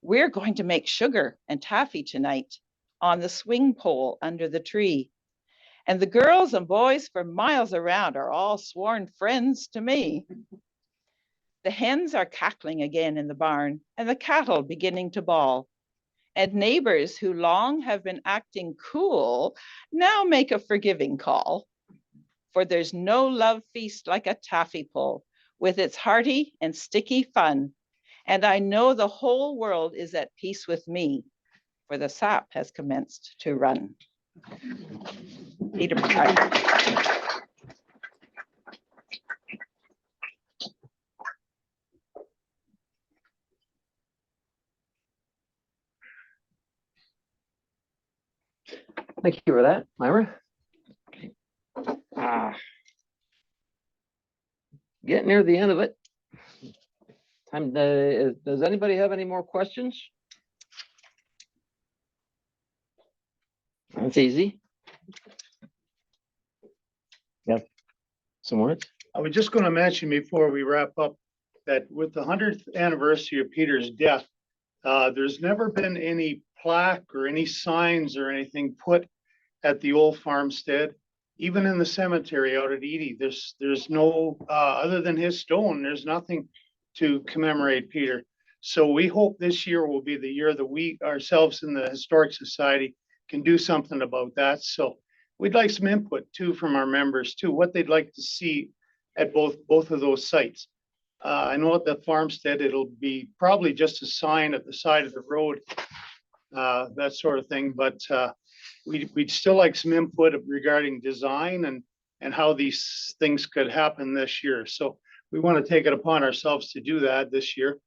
We're going to make sugar and taffy tonight on the swing pole under the tree. And the girls and boys for miles around are all sworn friends to me. The hens are cackling again in the barn and the cattle beginning to bawl. And neighbors who long have been acting cool now make a forgiving call. For there's no love feast like a taffy pull with its hearty and sticky fun. And I know the whole world is at peace with me, for the sap has commenced to run. Peter McArthur. Thank you for that, Mirah. Getting near the end of it. Time to, does anybody have any more questions? That's easy. Yep. Some words? I was just going to mention before we wrap up that with the 100th anniversary of Peter's death, there's never been any plaque or any signs or anything put at the old farmstead. Even in the cemetery out at Edie, there's no, other than his stone, there's nothing to commemorate Peter. So we hope this year will be the year that we ourselves in the Historic Society can do something about that. So we'd like some input too from our members too, what they'd like to see at both of those sites. I know at the farmstead, it'll be probably just a sign at the side of the road, that sort of thing. But we'd still like some input regarding design and how these things could happen this year. So we want to take it upon ourselves to do that this year.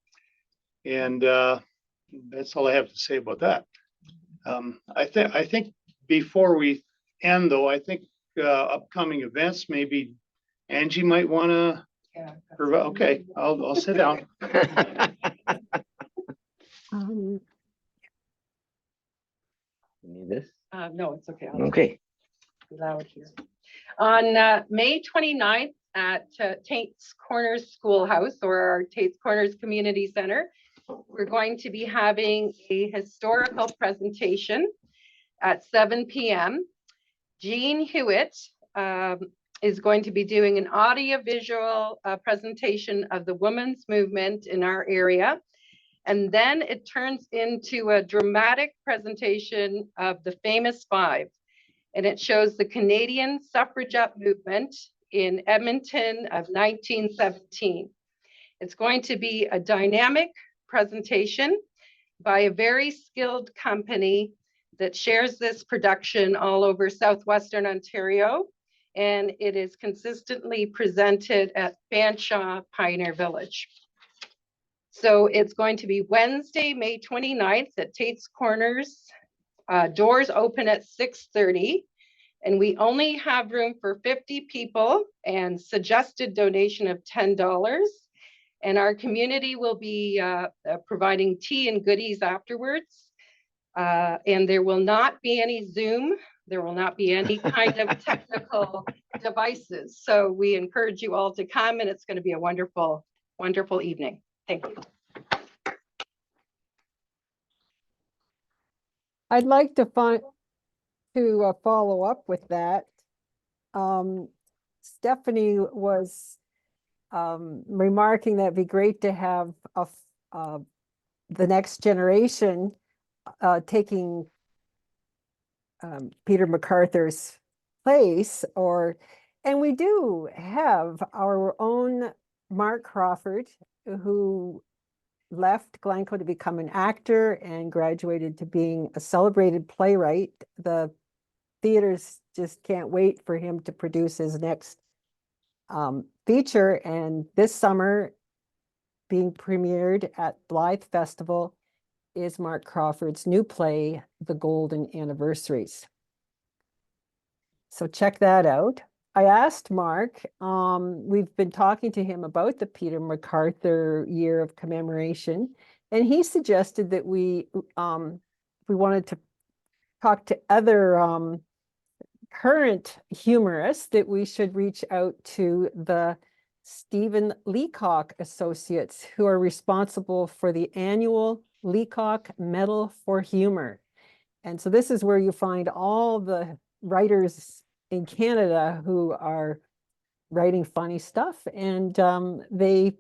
And that's all I have to say about that. I think before we end though, I think upcoming events, maybe Angie might want to. Yeah. Okay, I'll sit down. You need this? No, it's okay. Okay. Be loud here. On May 29th at Tate's Corners Schoolhouse, or our Tate's Corners Community Center, we're going to be having a historical presentation at 7 p.m. Jean Hewitt is going to be doing an audiovisual presentation of the women's movement in our area. And then it turns into a dramatic presentation of the famous five. And it shows the Canadian suffragette movement in Edmonton of 1917. It's going to be a dynamic presentation by a very skilled company that shares this production all over Southwestern Ontario. And it is consistently presented at Fanshawe Pioneer Village. So it's going to be Wednesday, May 29th at Tate's Corners. Doors open at 6:30, and we only have room for 50 people and suggested donation of $10. And our community will be providing tea and goodies afterwards. And there will not be any Zoom. There will not be any kind of technical devices. So we encourage you all to come, and it's going to be a wonderful, wonderful evening. Thank you. I'd like to follow up with that. Stephanie was remarking that it'd be great to have the next generation taking Peter McArthur's place, and we do have our own Mark Crawford, who left Glencoe to become an actor and graduated to being a celebrated playwright. The theaters just can't wait for him to produce his next feature, and this summer being premiered at Blythe Festival is Mark Crawford's new play, The Golden Anniversaries. So check that out. I asked Mark, we've been talking to him about the Peter McArthur Year of Commemoration, and he suggested that we wanted to talk to other current humorists, that we should reach out to the Stephen Leacock Associates, who are responsible for the annual Leacock Medal for Humor. And so this is where you find all the writers in Canada who are writing funny stuff, and they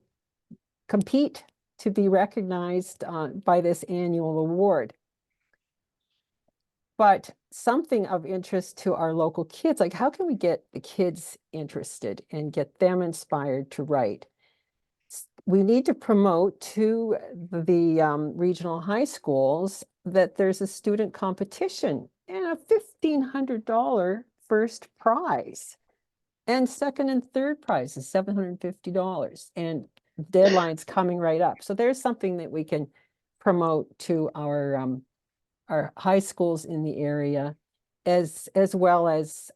compete to be recognized by this annual award. But something of interest to our local kids, like how can we get the kids interested and get them inspired to write? We need to promote to the regional high schools that there's a student competition and a $1,500 first prize, and second and third prize is $750, and deadline's coming right up. So there's something that we can promote to our high schools in the area, as well as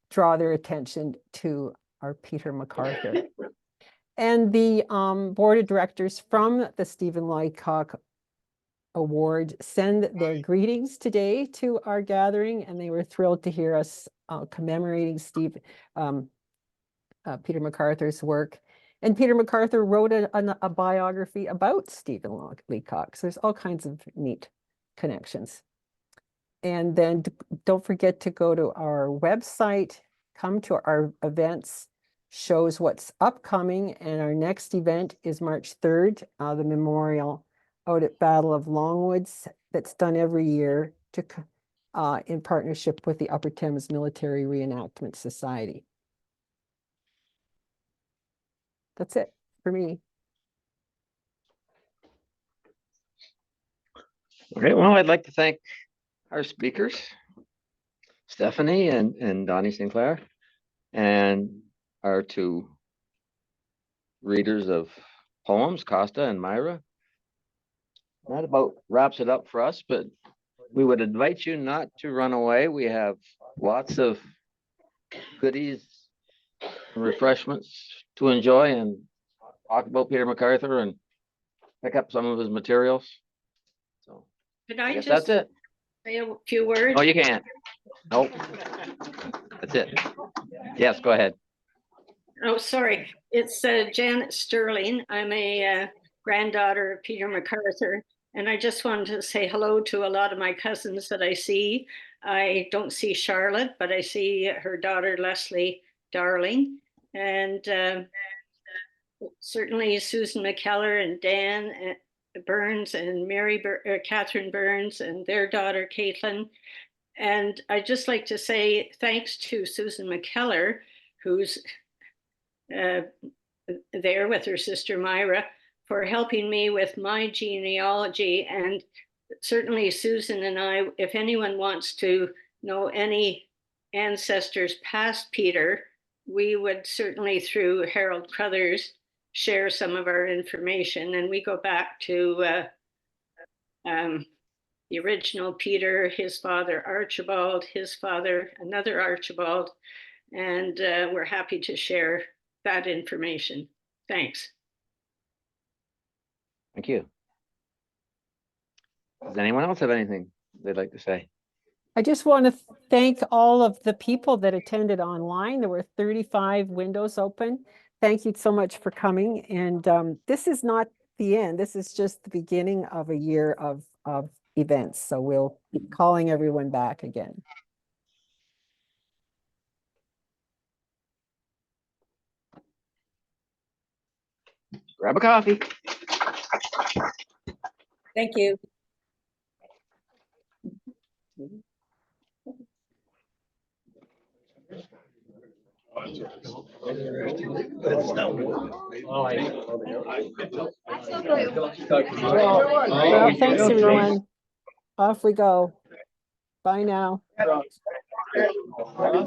draw their attention to our Peter McArthur. And the board of directors from the Stephen Leacock Award send their greetings today to our gathering, and they were thrilled to hear us commemorating Peter McArthur's work. And Peter McArthur wrote a biography about Stephen Leacock. So there's all kinds of neat connections. And then don't forget to go to our website, come to our events, shows what's upcoming, and our next event is March 3rd, the memorial out at Battle of Longwoods, that's done every year in partnership with the Upper Thames Military Reenactment Society. That's it for me. Okay, well, I'd like to thank our speakers, Stephanie and Donnie Sinclair, and our two readers of poems, Kosta and Mirah. That about wraps it up for us, but we would invite you not to run away. We have lots of goodies and refreshments to enjoy, and talk about Peter McArthur and pick up some of his materials. So Could I I guess just that's it. say a few words? Oh, you can't. Nope. That's it. Yes, go ahead. Oh, sorry. It's Janet Sterling. I'm a granddaughter of Peter McArthur, and I just wanted to say hello to a lot of my cousins that I see. I don't see Charlotte, but I see her daughter, Leslie Darling, and certainly Susan McKellar and Dan Burns and Catherine Burns and their daughter, Caitlin. And I'd just like to say thanks to Susan McKellar, who's there with her sister Mirah, for helping me with my genealogy. And certainly Susan and I, if anyone wants to know any ancestors past Peter, we would certainly, through Harold Carruthers, share some of our information. And we go back to the original Peter, his father Archibald, his father another Archibald, and we're happy to share that information. Thanks. Thank you. Does anyone else have anything they'd like to say? I just want to thank all of the people that attended online. There were 35 windows open. Thank you so much for coming. And this is not the end. This is just the beginning of a year of events. So we'll be calling everyone back again. Grab a coffee. Thank you. Well, thanks everyone. Off we go. Bye now.